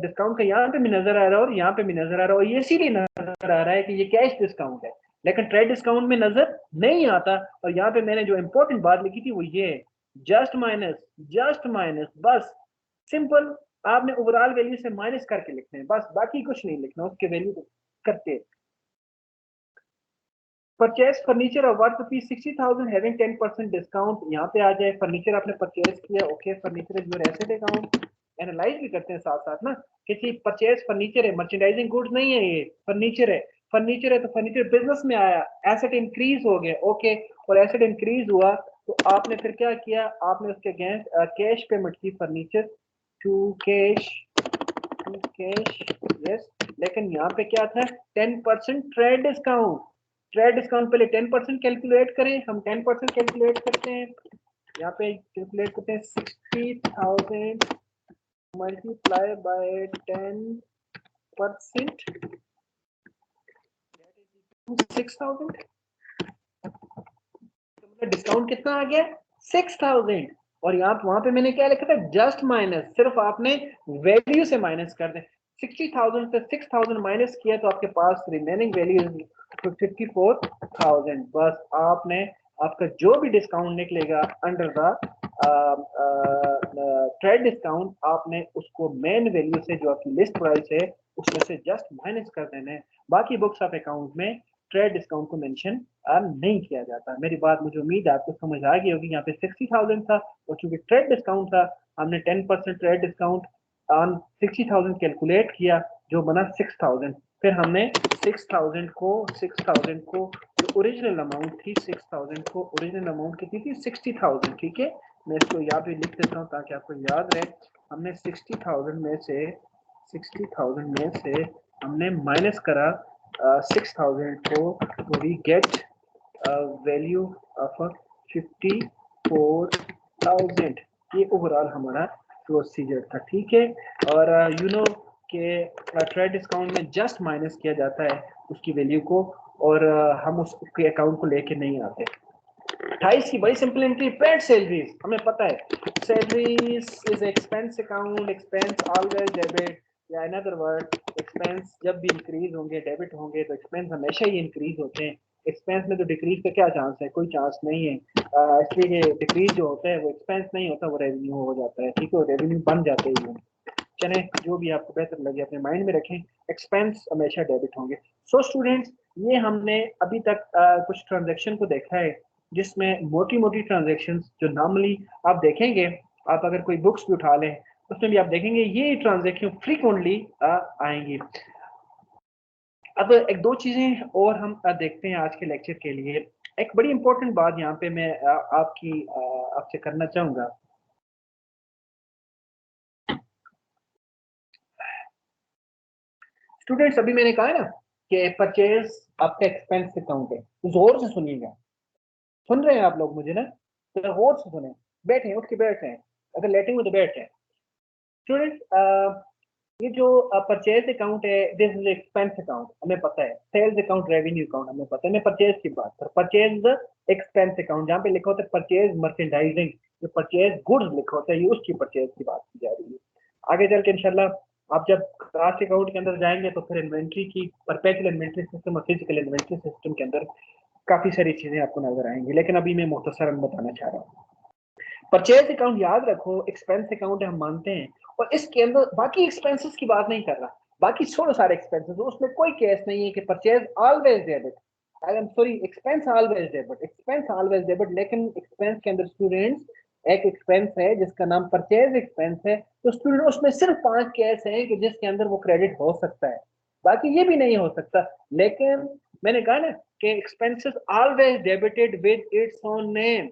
डिस्काउंट का यहाँ पे भी नजर आ रहा है और यहाँ पे भी नजर आ रहा है, और ये इसीलिए नजर आ रहा है कि ये कैश डिस्काउंट है, लेकिन ट्रेड डिस्काउंट में नजर नहीं आता। और यहाँ पे मैंने जो इंपॉर्टेंट बात लिखी थी वो ये है, जस्ट माइनस, जस्ट माइनस, बस सिंपल। आपने ओवरऑल वैल्यू से माइनस करके लिखना है, बस बाकी कुछ नहीं लिखना, उसके वैल्यू करते। Purchase furniture of worth ₹60,000 having 10% discount, यहाँ पे आ जाए फर्नीचर आपने परचेज किया, okay furniture is your asset account. Analyse भी करते हैं साथ साथ ना, किसी परचेज फर्नीचर है, मर्चेंडाइजिंग गुड्स नहीं है, ये फर्नीचर है। फर्नीचर है तो फर्नीचर बिजनेस में आया, एसेट इंक्रीज हो गया, ओके, और एसेट इंक्रीज हुआ तो आपने फिर क्या किया, आपने उसके अगेंस्ट कैश पेमेंट की, furniture to cash, to cash, yes. लेकिन यहाँ पे क्या था, 10% ट्रेड डिस्काउंट। ट्रेड डिस्काउंट पहले 10% कैलकुलेट करें, हम 10% कैलकुलेट करते हैं, यहाँ पे कैलकुलेट करते हैं 60,000 मल्टीप्लाई बाय 10%, 6000। मतलब डिस्काउंट कितना आ गया, 6000। और यहाँ वहां पे मैंने क्या लिखा था, जस्ट माइनस, सिर्फ आपने वैल्यू से माइनस कर दें। 60,000 से 6000 माइनस किया तो आपके पास रिमेनिंग वैल्यू 54,000। बस आपने आपका जो भी डिस्काउंट निकलेगा अंडर द ट्रेड डिस्काउंट, आपने उसको मेन वैल्यू से जो आपकी लिस्ट प्राइस है उसमें से जस्ट माइनस कर देना है। बाकी बुक्स ऑफ अकाउंट में ट्रेड डिस्काउंट को मेंशन नहीं किया जाता। मेरी बात मुझे उम्मीद है आपको समझ आ गई होगी। यहाँ पे 60,000 था और चूंकि ट्रेड डिस्काउंट था, हमने 10% ट्रेड डिस्काउंट ऑन 60,000 कैलकुलेट किया, जो बना 6,000। फिर हमने 6,000 को जो ओरिजिनल अमाउंट थी, 6,000 को ओरिजिनल अमाउंट कितनी थी, 60,000, ठीक है। मैं इसको यहाँ पे लिख देता हूँ ताकि आपको याद रहे। हमने 60,000 में से हमने माइनस करा 6,000 को, तो वी गेट वैल्यू ऑफ 54,000। ये ओवरऑल हमारा प्रोसीजर था, ठीक है। और यू नो के ट्रेड डिस्काउंट में जस्ट माइनस किया जाता है उसकी वैल्यू को, और हम उसके अकाउंट को लेके नहीं आते। 28 की बड़ी सिंपल एंट्री, पेड सैलरीज, हमें पता है salaries is expense account, expense always debit, या इन अदर वर्ड एक्सपेंस जब भी इंक्रीज होंगे डेबिट होंगे तो एक्सपेंस हमेशा ही इंक्रीज होते हैं। एक्सपेंस में तो डिक्रीज का क्या चांस है, कोई चांस नहीं है। इसलिए डिक्रीज जो होता है वो एक्सपेंस नहीं होता, वो रेवेन्यू हो जाता है, ठीक है, रेवेन्यू बन जाते हैं। चले, जो भी आपको बेहतर लगे अपने माइंड में रखें, एक्सपेंस हमेशा डेबिट होंगे। सो स्टूडेंट्स, ये हमने अभी तक कुछ ट्रांजेक्शन को देखा है जिसमें मोटी मोटी ट्रांजेक्शन जो नॉर्मली आप देखेंगे आप अगर कोई बुक्स भी उठा लें उसमें भी आप देखेंगे ये ट्रांजेक्शन फ्रीक्वेंटली आएंगी। अब एक दो चीजें और हम देखते हैं आज के लेक्चर के लिए। एक बड़ी इंपॉर्टेंट बात यहाँ पे मैं आपसे करना चाहूंगा। स्टूडेंट्स, अभी मैंने कहा है ना कि परचेज आपका एक्सपेंस अकाउंट है, तो जोर से सुनिएगा। सुन रहे हैं आप लोग मुझे ना? तो जोर से सुने, बैठे उठ के बैठे हैं, अगर लेटिंग में तो बैठे हैं। स्टूडेंट्स, ये जो परचेज अकाउंट है, दिस इज एक्सपेंस अकाउंट, हमें पता है। सेल्स अकाउंट, रेवेन्यू अकाउंट हमें पता है। मैं परचेज की बात कर, परचेज एक्सपेंस अकाउंट जहाँ पे लिखा होता है परचेज मर्चेंडाइजिंग, जो परचेज गुड्स लिखा होता है, ये उसकी परचेज की बात की जा रही है। आगे चल के इंशाल्लाह आप जब कास्ट अकाउंट के अंदर जाएंगे तो फिर इन्वेंट्री की, परपेचुअल इन्वेंट्री सिस्टम और फिजिकल इन्वेंट्री सिस्टम के अंदर काफी सारी चीजें आपको नजर आएंगी, लेकिन अभी मैं मुख्तसरन बताना चाह रहा हूँ। परचेज अकाउंट याद रखो एक्सपेंस अकाउंट हम मानते हैं, और इसके अंदर बाकी एक्सपेंसेस की बात नहीं कर रहा, बाकी छोड़ो सारे एक्सपेंसेस, उसमें कोई केस नहीं है कि purchase always debit, I am sorry, expense always debit, expense always debit. लेकिन एक्सपेंस के अंदर स्टूडेंट्स एक एक्सपेंस है जिसका नाम परचेज एक्सपेंस है, तो स्टूडेंट उसमें सिर्फ 5 केस हैं कि जिसके अंदर वो क्रेडिट हो सकता है, बाकी ये भी नहीं हो सकता। लेकिन मैंने कहा ना कि expenses always debited with its own name,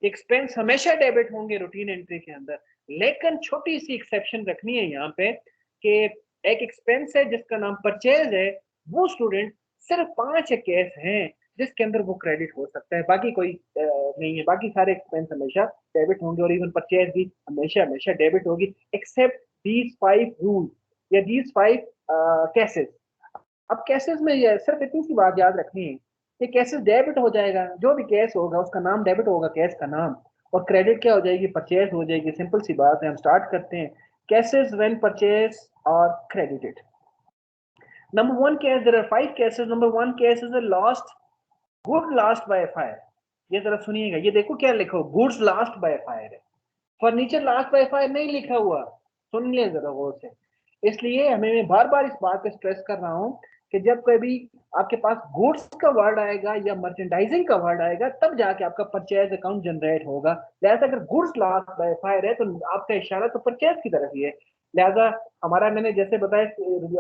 expense हमेशा डेबिट होंगे रूटीन एंट्री के अंदर। लेकिन छोटी सी एक्सेप्शन रखनी है यहाँ पे कि एक एक्सपेंस है जिसका नाम परचेज है, वो स्टूडेंट सिर्फ 5 केस हैं जिसके अंदर वो क्रेडिट हो सकता है, बाकी कोई नहीं है। बाकी सारे एक्सपेंस हमेशा डेबिट होंगे, और इवन परचेज भी हमेशा हमेशा डेबिट होगी, एक्सेप्ट दीज 5 रूल या दीज 5 केसेस। अब केसेस में ये सिर्फ इतनी सी बात याद रखनी है कि केसेस डेबिट हो जाएगा, जो भी केस होगा उसका नाम डेबिट होगा, केस का नाम, और क्रेडिट क्या हो जाएगी, परचेज हो जाएगी। सिंपल सी बात है, हम स्टार्ट करते हैं। केसेस व्हेन परचेज और credited. Number one case, there are 5 cases. Number one case is a lost good lost by fire. ये जरा सुनिएगा, ये देखो क्या लिखा हो, गुड्स लॉस्ट बाय फायर है, फर्नीचर लास्ट बाय फायर नहीं लिखा हुआ। सुन ले जरा गौर से। इसलिए हमें, मैं बार बार इस बात पे स्ट्रेस कर रहा हूं कि जब कभी आपके पास गुड्स का वर्ड आएगा या मर्चेंडाइजिंग का वर्ड आएगा तब जाके आपका परचेज अकाउंट जनरेट होगा। लिहाजा अगर गुड्स लास्ट बाय फायर है तो आपका इशारा तो परचेज की तरफ ही है। लिहाजा हमारा, मैंने जैसे बताया,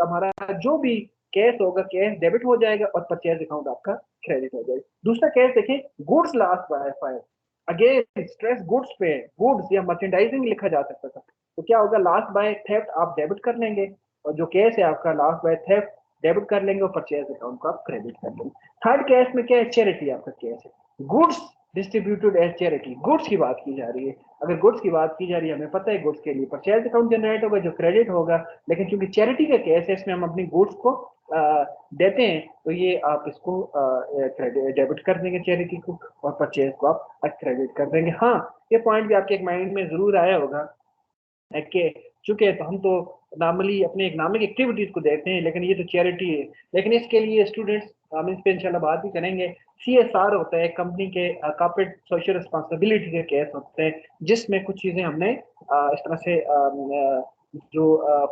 हमारा जो भी केस होगा, केस डेबिट हो जाएगा और परचेज अकाउंट आपका क्रेडिट हो जाएगा। दूसरा केस देखें, goods last by fire, again stress goods पे, गुड्स या मर्चेंडाइजिंग लिखा जा सकता था, तो क्या होगा, लास्ट बाय थेफ्ट आप डेबिट कर लेंगे, और जो केस है आपका लास्ट बाय थेफ्ट डेबिट कर लेंगे और परचेज अकाउंट को आप क्रेडिट कर लेंगे। थर्ड केस में क्या है, चैरिटी आपका केस है, goods distributed as charity, goods की बात की जा रही है। अगर गुड्स की बात की जा रही है, हमें पता है गुड्स के लिए परचेज अकाउंट जनरेट होगा जो क्रेडिट होगा, लेकिन चूंकि चैरिटी का केस है इसमें हम अपनी गुड्स को देते हैं, तो ये आप इसको डेबिट कर देंगे चैरिटी को, और परचेज को आप क्रेडिट कर देंगे। हाँ, ये पॉइंट भी आपके एक माइंड में जरूर आया होगा कि चूंकि तो हम तो नॉर्मली अपने इकोनॉमिक एक्टिविटीज को देखते हैं, लेकिन ये तो चैरिटी है। लेकिन इसके लिए स्टूडेंट्स, हम इस पे इंशाल्लाह बात भी करेंगे, सीएसआर होता है, कंपनी के कॉर्पोरेट सोशल रिस्पांसिबिलिटी के केस होते हैं, जिसमें कुछ चीजें हमने इस तरह से जो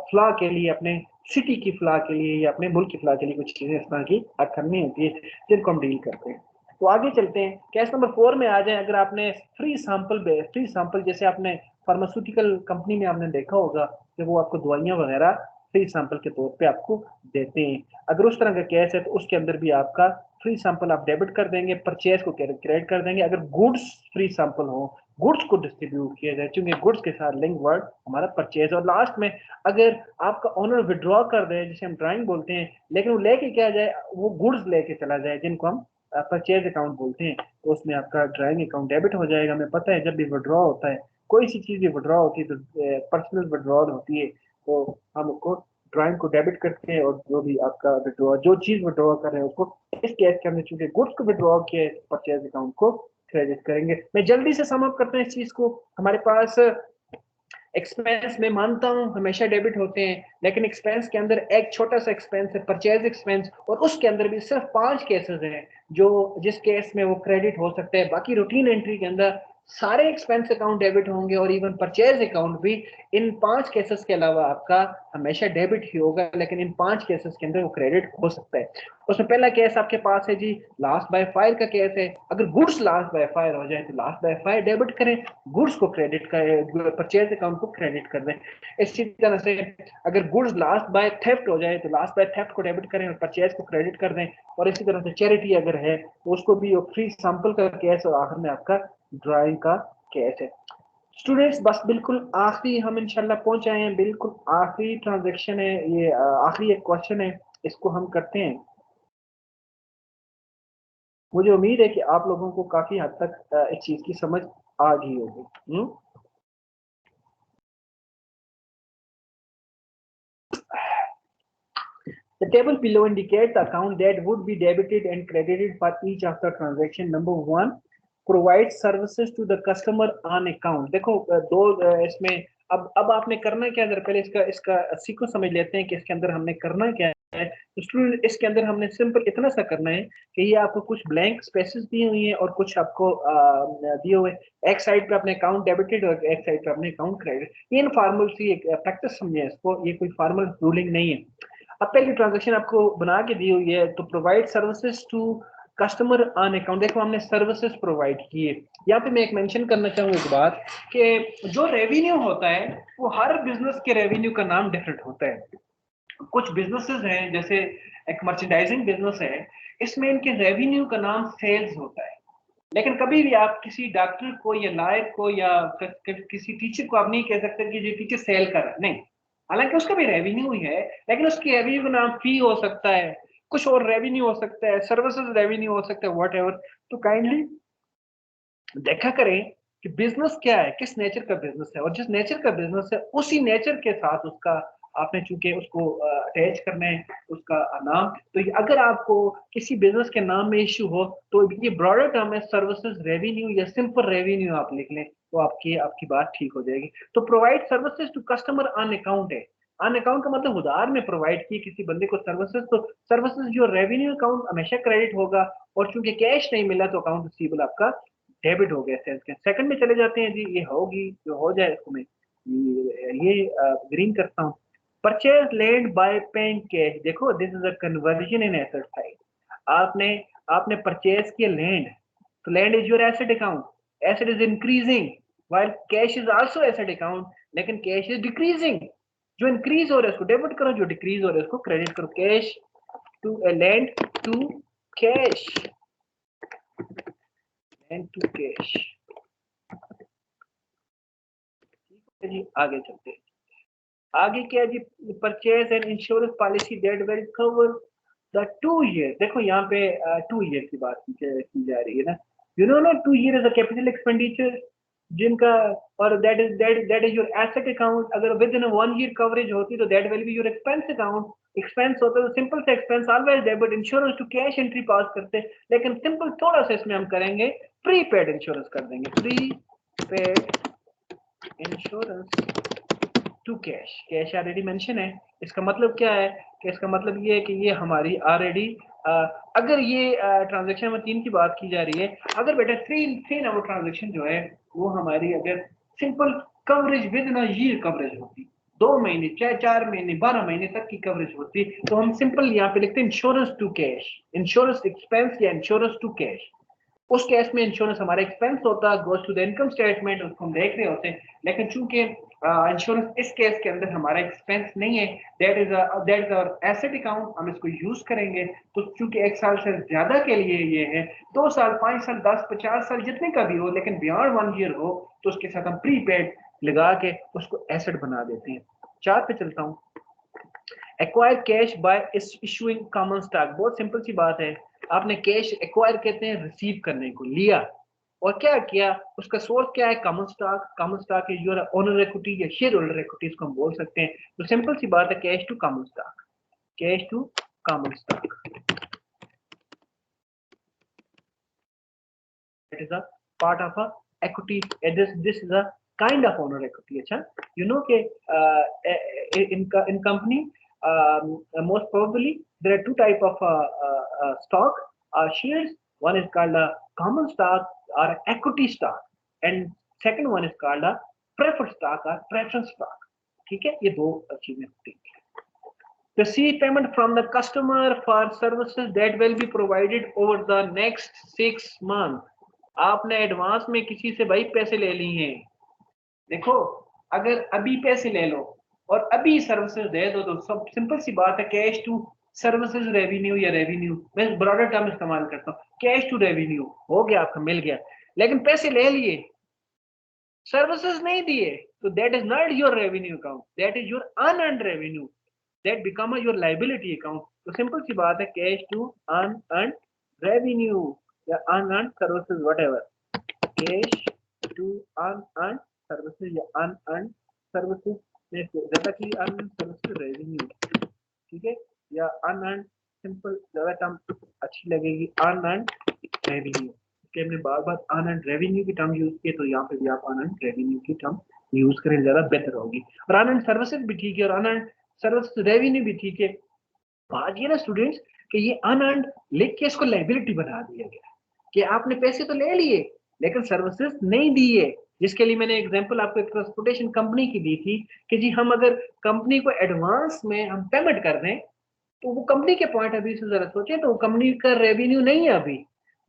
फ्ला के लिए, अपने सिटी की फ्ला के लिए या अपने मुल्क की फ्ला के लिए कुछ चीजें इस तरह की करनी होती है जिनको हम डील करते हैं। तो आगे चलते हैं, केस नंबर 4 में आ जाए। अगर आपने फ्री सैंपल जैसे आपने फार्मास्यूटिकल कंपनी में आपने देखा होगा कि वो आपको दवाइयां वगैरह फ्री सैंपल के तौर पे आपको देते हैं, अगर उस तरह का केस है तो उसके अंदर भी आपका फ्री सैंपल आप डेबिट कर देंगे, परचेज को क्रेडिट कर देंगे। अगर गुड्स फ्री सैंपल हो, गुड्स को डिस्ट्रीब्यूट किया जाए, क्योंकि गुड्स के साथ लिंक वर्ड हमारा परचेज। और लास्ट में अगर आपका ऑनर विड्रॉ कर दे, जिसे हम ड्राइंग बोलते हैं, लेकिन वो लेके क्या जाए, वो गुड्स लेके चला जाए जिनको हम परचेज अकाउंट बोलते हैं, तो उसमें आपका ड्राइंग अकाउंट डेबिट हो जाएगा। हमें पता है जब भी विड्रॉ होता है, कोई सी चीज भी विड्रॉ होती है, तो पर्सनल विड्रॉल होती है, तो हम उसको ड्राइंग को डेबिट करते हैं, और जो भी आपका विड्रॉ, जो चीज विड्रॉ कर रहे हैं उसको, इस केस के अंदर चूंकि गुड्स को विड्रॉ किया, परचेज अकाउंट को क्रेडिट करेंगे। मैं जल्दी से सम अप करते हैं इस चीज को। हमारे पास एक्सपेंस में मानता हूं हमेशा डेबिट होते हैं, लेकिन एक्सपेंस के अंदर एक छोटा सा एक्सपेंस है परचेज एक्सपेंस, और उसके अंदर भी सिर्फ 5 केसेस हैं जो जिस केस में वो क्रेडिट हो सकते हैं। बाकी रूटीन एंट्री के अंदर सारे एक्सपेंस अकाउंट डेबिट होंगे और इवन परचेज अकाउंट भी। इन 5 केसेस के अलावा आपका हमेशा डेबिट ही होगा, लेकिन इन 5 केसेस के अंदर वो क्रेडिट हो सकता है। उसमें पहला केस आपके पास है जी लास्ट बाय फायर का केस है। अगर गुड्स लास्ट बाय फायर हो जाए तो लास्ट बाय फायर डेबिट करें, गुड्स को क्रेडिट करें, परचेज अकाउंट को क्रेडिट कर दें। इसी तरह से अगर गुड्स लास्ट बाय थेफ्ट हो जाए तो लास्ट बाय थेफ्ट को डेबिट करें और परचेज को क्रेडिट कर दें। और इसी तरह से चैरिटी अगर है तो उसको भी फ्री सैंपल का केस और आखिर में आपका ड्राइंग का केस है। स्टूडेंट्स बस बिल्कुल आखिरी हम इंशाल्लाह पहुंच आए हैं, बिल्कुल आखिरी ट्रांजैक्शन है ये, आखिरी एक क्वेश्चन है, इसको हम करते हैं। मुझे उम्मीद है कि आप लोगों को काफी हद तक इस चीज की समझ आ गई होगी। The table below indicates the account that would be debited and credited for each of the transaction. Number one, provide services to the customer on account. देखो दो इसमें अब आपने करना क्या, अगर पहले इसका इसका सीक्वेंस समझ लेते हैं कि इसके अंदर हमने करना क्या है। तो स्टूडेंट इसके अंदर हमने सिंपल इतना सा करना है कि ये आपको कुछ ब्लैंक स्पेसेस दी हुई हैं और कुछ आपको दिए हुए, एक साइड पे अपने अकाउंट डेबिटेड और एक साइड पे अपने अकाउंट क्रेडिट। ये इनफॉर्मल सी एक प्रैक्टिस समझे इसको, ये कोई फॉर्मल रूलिंग नहीं है। अब पहली ट्रांजेक्शन आपको बना के दी हुई है तो provide services to customer on account. देखो हमने सर्विसेज प्रोवाइड किए। यहाँ पे मैं एक मेंशन करना चाहूंगा एक बात कि जो रेवेन्यू होता है वो हर बिजनेस के रेवेन्यू का नाम डिफरेंट होता है। कुछ बिजनेसेस हैं जैसे एक मर्चेंडाइजिंग बिजनेस है, इसमें इनके रेवेन्यू का नाम सेल्स होता है। लेकिन कभी भी आप किसी डॉक्टर को या लॉयर को या किसी टीचर को आप नहीं कह सकते कि ये टीचर सेल कर रहा है, नहीं। हालांकि उसका भी रेवेन्यू ही है, लेकिन उसकी रेवेन्यू का नाम फी हो सकता है, कुछ और रेवेन्यू हो सकता है, सर्विसेज रेवेन्यू हो सकता है, वॉट एवर। तो काइंडली देखा करें कि बिजनेस क्या है, किस नेचर का बिजनेस है, और जिस नेचर का बिजनेस है उसी नेचर के साथ उसका आपने चूंकि उसको अटैच करना है उसका नाम। तो अगर आपको किसी बिजनेस के नाम में इश्यू हो तो ये ब्रॉडर टर्म है सर्विसेज रेवेन्यू या सिंपल रेवेन्यू आप लिख लें तो आपकी आपकी बात ठीक हो जाएगी। तो provide services to customer on account है। ऑन अकाउंट का मतलब उधार में प्रोवाइड की किसी बंदे को सर्विसेज, तो सर्विसेज जो रेवेन्यू अकाउंट हमेशा क्रेडिट होगा, और चूंकि कैश नहीं मिला तो अकाउंट रिसीवेबल आपका डेबिट हो गया सेल्स के। सेकंड में चले जाते हैं जी, ये होगी जो हो जाए इसको मैं ये ग्रीन करता हूँ। Purchase land by paying cash. देखो this is a conversion in asset side. आपने आपने परचेज किया लैंड, तो land is your asset account, asset is increasing while cash is also asset account, लेकिन कैश इज डिक्रीजिंग। जो increase हो रहा है उसको डेबिट करो, जो डिक्रीज हो रहा है उसको क्रेडिट करो। Cash to land to cash, land to cash. जी आगे चलते हैं। आगे क्या है जी, purchase and insurance policy that will cover the 2 year. देखो यहाँ पे 2 ईयर की बात की जा रही है ना। यू नो ना 2 year is a capital expenditure जिनका, और that is your asset account. अगर विद इन 1 ईयर कवरेज होती तो that will be your expense account. Expense होता है तो सिंपल से expense always debit, insurance to cash entry pass करते, लेकिन सिंपल थोड़ा सा इसमें हम करेंगे प्रीपेड इंश्योरेंस कर देंगे, prepaid insurance to cash. Cash already mention है। इसका मतलब क्या है कि इसका मतलब ये है कि ये हमारी ऑलरेडी, अगर ये ट्रांजैक्शन में 3 की बात की जा रही है, अगर बेटा थ्री नंबर ट्रांजैक्शन जो है वो हमारी अगर simple coverage with in year coverage होती, 2 महीने चाहे 4 महीने 12 महीने तक की कवरेज होती, तो हम सिंपल यहाँ पे लिखते हैं insurance to cash, insurance expense या इंश्योरेंस टू कैश। उस केस में इंश्योरेंस हमारा एक्सपेंस होता है, goes to the income statement, उसको हम देख रहे होते हैं। लेकिन चूंकि इंश्योरेंस इस केस के अंदर हमारा एक्सपेंस नहीं है, that is our asset account, हम इसको यूज करेंगे। तो चूंकि 1 साल से ज्यादा के लिए ये है, 2 साल 5 साल 10 50 साल जितने का भी हो, लेकिन बियॉन्ड 1 ईयर हो तो उसके साथ हम प्रीपेड लगा के उसको एसेट बना देते हैं। 4 पे चलता हूँ। Acquire cash by issuing common stock. बहुत सिंपल सी बात है, आपने कैश एक्वायर कहते हैं रिसीव करने को, लिया और क्या किया, उसका सोर्स क्या है, common stock. Common stock is your owner equity या शेयर होल्डर इक्विटी इसको हम बोल सकते हैं। तो सिंपल सी बात है, cash to common stock, cash to common stock, it is a part of a equity, this is a kind of owner equity। अच्छा, you know कि in company most probably there are two type of stock shares, one is called a common stock or equity stock। And second one is called a preferred stock और preference stock. ठीक है, ये दो चीजें होती हैं। Receive payment from the customer for services that will be provided over the next 6 months। आपने advance में किसी से भाई पैसे ले लिए हैं। देखो, अगर अभी पैसे ले लो और अभी सर्विसेज दे दो तो सब सिंपल सी बात है, कैश टू सर्विसेज रेवेन्यू या रेवेन्यू, मैं ब्रॉडर टर्म इस्तेमाल करता हूँ, कैश टू रेवेन्यू हो गया, आपका मिल गया। लेकिन पैसे ले लिए, सर्विसेज नहीं दिए, तो that is not your revenue account, that is your unearned revenue, that become your liability account। तो सिंपल सी बात है, कैश टू unearned revenue या unearned services whatever, cash to unearned services या unearned services में ज्यादा की unearned services revenue, ठीक है, या unearned, सिंपल ज्यादा टर्म अच्छी लगेगी, unearned revenue। कि हमने बार बार unearned revenue की टर्म यूज की, तो यहाँ पे भी आप unearned revenue की टर्म यूज करें, ज्यादा बेहतर होगी। और unearned सर्विसेज भी ठीक है और unearned सर्विस रेवेन्यू भी ठीक है। बात ये ना स्टूडेंट्स कि ये अनअर्न्ड लिख के इसको लायबिलिटी बना दिया गया कि आपने पैसे तो ले लिए लेकिन सर्विसेज नहीं दी है। जिसके लिए मैंने एग्जांपल आपको एक ट्रांसपोर्टेशन कंपनी की दी थी कि जी हम अगर कंपनी को एडवांस में हम पेमेंट कर दें तो वो कंपनी के पॉइंट ऑफ व्यू से जरा सोचें, तो वो कंपनी का रेवेन्यू नहीं है अभी,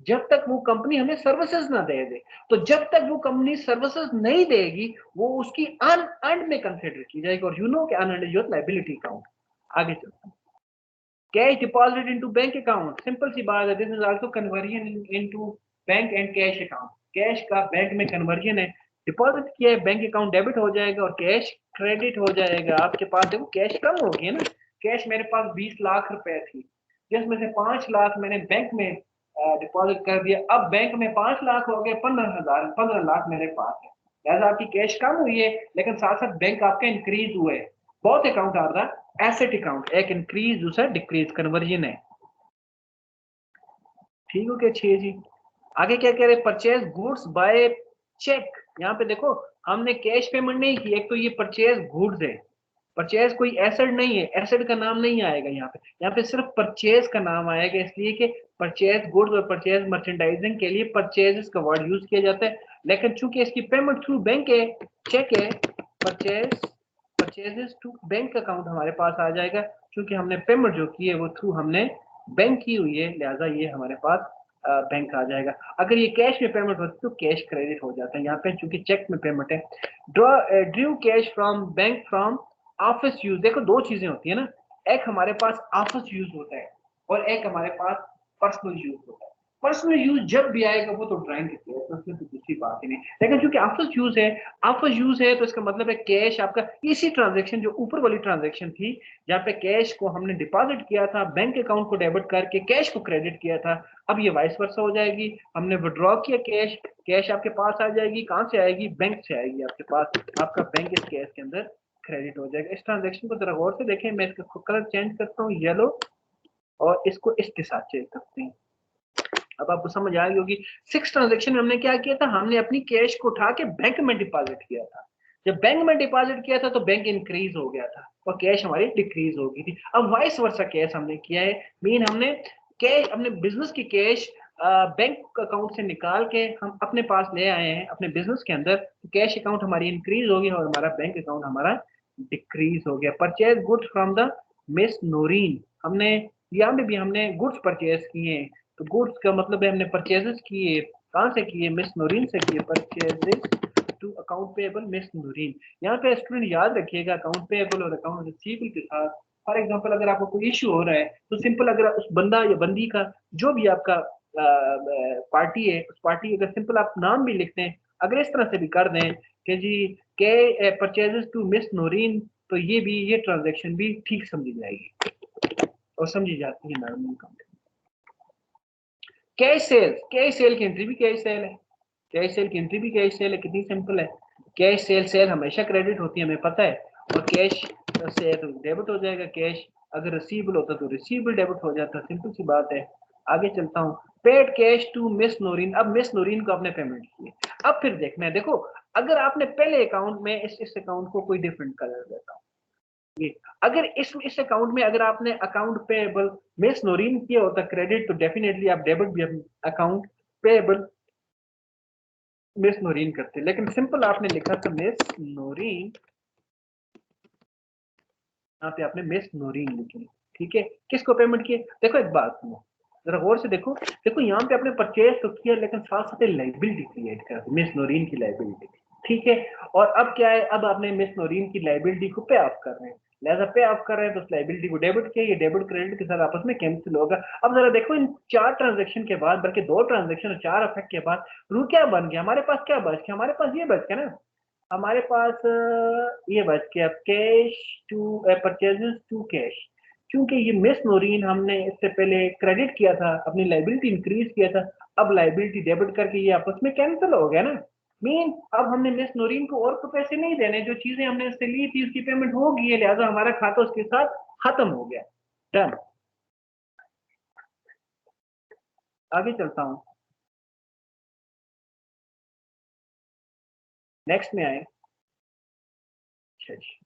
जब तक वो कंपनी हमें सर्विसेज ना दे दे। तो जब तक वो कंपनी सर्विसेज नहीं देगी वो उसकी अनअर्न्ड में कंसिडर की जाएगी, और यू नो कि unearned is your liability account. आगे चलते हैं, cash deposit into bank account, simple सी बात है, this is also conversion into bank and cash account. Cash का बैंक में कन्वर्जन है, डिपॉजिट किया है बैंक अकाउंट डेबिट हो जाएगा और कैश क्रेडिट हो जाएगा। आपके पास देखो कैश कम हो गया ना, कैश मेरे पास 20 लाख रुपए थी, जिसमें से 5 लाख मैंने बैंक में डिपॉजिट कर दिया, अब बैंक में 5 लाख हो गए, 15 लाख मेरे पास है। लिहाजा आपकी कैश कम हुई है लेकिन साथ साथ बैंक आपका इंक्रीज हुआ है। बहुत अकाउंट आ रहा है, एसेट अकाउंट, एक इंक्रीज दूसरा डिक्रीज, कन्वर्जन है। ठीक हो क्या? 6 जी। आगे क्या कह रहे हैं, परचेज गुड्स बाय चेक। यहाँ पे देखो हमने कैश पेमेंट नहीं की, एक तो ये परचेज गुड्स है, परचेज कोई एसेट नहीं है, एसेट का नाम नहीं आएगा यहाँ पे सिर्फ परचेज का नाम आएगा, इसलिए कि परचेज गुड्स और परचेज मर्चेंडाइजिंग के लिए परचेज का वर्ड यूज किया जाता है। लेकिन चूंकि इसकी पेमेंट थ्रू बैंक है, चेक है, purchase purchases to bank account हमारे पास आ जाएगा। क्योंकि हमने पेमेंट जो की है वो थ्रू हमने बैंक की हुई है, लिहाजा ये हमारे पास बैंक आ जाएगा। अगर ये कैश में पेमेंट होती तो कैश क्रेडिट हो जाता है, यहाँ पे चूंकि चेक में पेमेंट है। Drew cash from bank from office use. देखो दो चीजें होती है ना, एक हमारे पास ऑफिस यूज होता है और एक हमारे पास पर्सनल यूज होता है। पर्सनल यूज जब भी आएगा वो तो ड्राइंग की है, उसमें तो दूसरी बात ही नहीं। लेकिन चूंकि ऑफिस यूज है तो इसका मतलब है कैश आपका, इसी ट्रांजेक्शन जो ऊपर वाली ट्रांजेक्शन थी जहाँ पे कैश को हमने डिपॉजिट किया था, बैंक अकाउंट को डेबिट करके कैश को क्रेडिट किया था, अब ये वाइस वर्सा हो जाएगी। हमने विड्रॉ किया कैश, कैश आपके पास आ जाएगी, कहाँ से आएगी, बैंक से आएगी आपके पास, आपका बैंक इस कैश के अंदर क्रेडिट हो जाएगा। इस ट्रांजेक्शन को जरा गौर से देखें, मैं इसका कलर चेंज करता हूँ येलो, और इसको इसके साथ चेंज करते हैं। अब आपको समझ आ गई होगी, 6 ट्रांजेक्शन में हमने क्या किया था, हमने अपनी कैश को उठा के बैंक में डिपॉजिट किया था। जब बैंक में डिपॉजिट किया था तो बैंक इंक्रीज हो गया था और कैश हमारी डिक्रीज हो गई थी। अब वाइस वर्सा कैश हमने किया है, मीन हमने कैश, अपने बिजनेस की कैश बैंक अकाउंट से निकाल के हम अपने पास ले आए हैं अपने बिजनेस के अंदर, तो कैश अकाउंट हमारी इंक्रीज हो गई और हमारा बैंक अकाउंट हमारा डिक्रीज हो गया। Purchase goods from the miss Noreen, हमने यहाँ पे भी हमने गुड्स परचेज किए हैं, तो गुड्स का मतलब है हमने परचेजेस किए, कहाँ से किए, मिस नूरीन से किए, purchases to account payable miss Noreen. यहाँ पे स्टूडेंट याद रखिएगा, अकाउंट पेएबल और अकाउंट रिसीवेबल के साथ, फॉर एग्जांपल अगर आपको कोई इशू हो रहा है तो सिंपल अगर उस बंदा या बंदी का जो भी आपका पार्टी है, उस पार्टी अगर सिंपल आप नाम भी लिखते हैं, अगर इस तरह से भी कर दें कि जी के परचेजेस टू मिस नूरीन, तो ये भी, ये ट्रांजेक्शन भी ठीक समझी जाएगी और समझी जाती है normal company. Cash cell, cash cell की एंट्री भी कैश सेल है, कैश सेल की एंट्री भी कैश सेल है, कितनी सिंपल है। कैश सेल, सेल हमेशा क्रेडिट होती है हमें पता है, और कैश से तो डेबिट हो जाएगा, कैश अगर रिसीवेबल होता तो रिसीवेबल डेबिट हो जाता, सिंपल सी बात है। आगे चलता हूँ, paid cash to miss Noreen, अब मिस नूरीन को आपने पेमेंट की। अब फिर देखना है, देखो अगर आपने पहले अकाउंट में इस अकाउंट को कोई डिफरेंट कलर देता हूँ, अगर इस अकाउंट में अगर आपने अकाउंट पेएबल मिस नोरीन किया होता क्रेडिट, तो डेफिनेटली आप डेबिट भी अकाउंट पेएबल मिस नूरीन करते, लेकिन सिंपल आपने लिखा था मिस नूरीन, यहाँ पे आपने मिस नूरीन लिखी, ठीक है। किसको पेमेंट किए? देखो एक बात सुनो, जरा गौर से देखो, देखो यहाँ पे आपने परचेज तो किया, लेकिन साथ साथ लाइबिलिटी क्रिएट कर दी, मिस नूरीन की लाइबिलिटी, ठीक है। और अब क्या है, अब आपने मिस नूरीन की लाइबिलिटी को पे ऑफ कर रहे हैं, लिहाजा पे ऑफ कर रहे हैं तो उस लाइबिलिटी को डेबिट किया, ये डेबिट क्रेडिट के साथ आपस में कैंसिल होगा। अब जरा देखो इन 4 ट्रांजेक्शन के बाद, बल्कि 2 ट्रांजेक्शन और 4 इफेक्ट के बाद रू क्या बन गया, हमारे पास क्या बच गया, हमारे पास ये बच गया ना, हमारे पास ये बच गया cash to purchases to cash, क्योंकि ये मिस नोरीन हमने इससे पहले क्रेडिट किया था, अपनी लाइबिलिटी इंक्रीज किया था, अब लाइबिलिटी डेबिट करके ये आपस में कैंसिल हो गया ना। मीन अब हमने मिस नोरीन को और तो पैसे नहीं देने, जो चीजें हमने इससे ली थी उसकी पेमेंट हो गई है, लिहाजा हमारा खाता उसके साथ खत्म हो गया, डन। आगे चलता हूँ, नेक्स्ट में आए। अच्छा जी,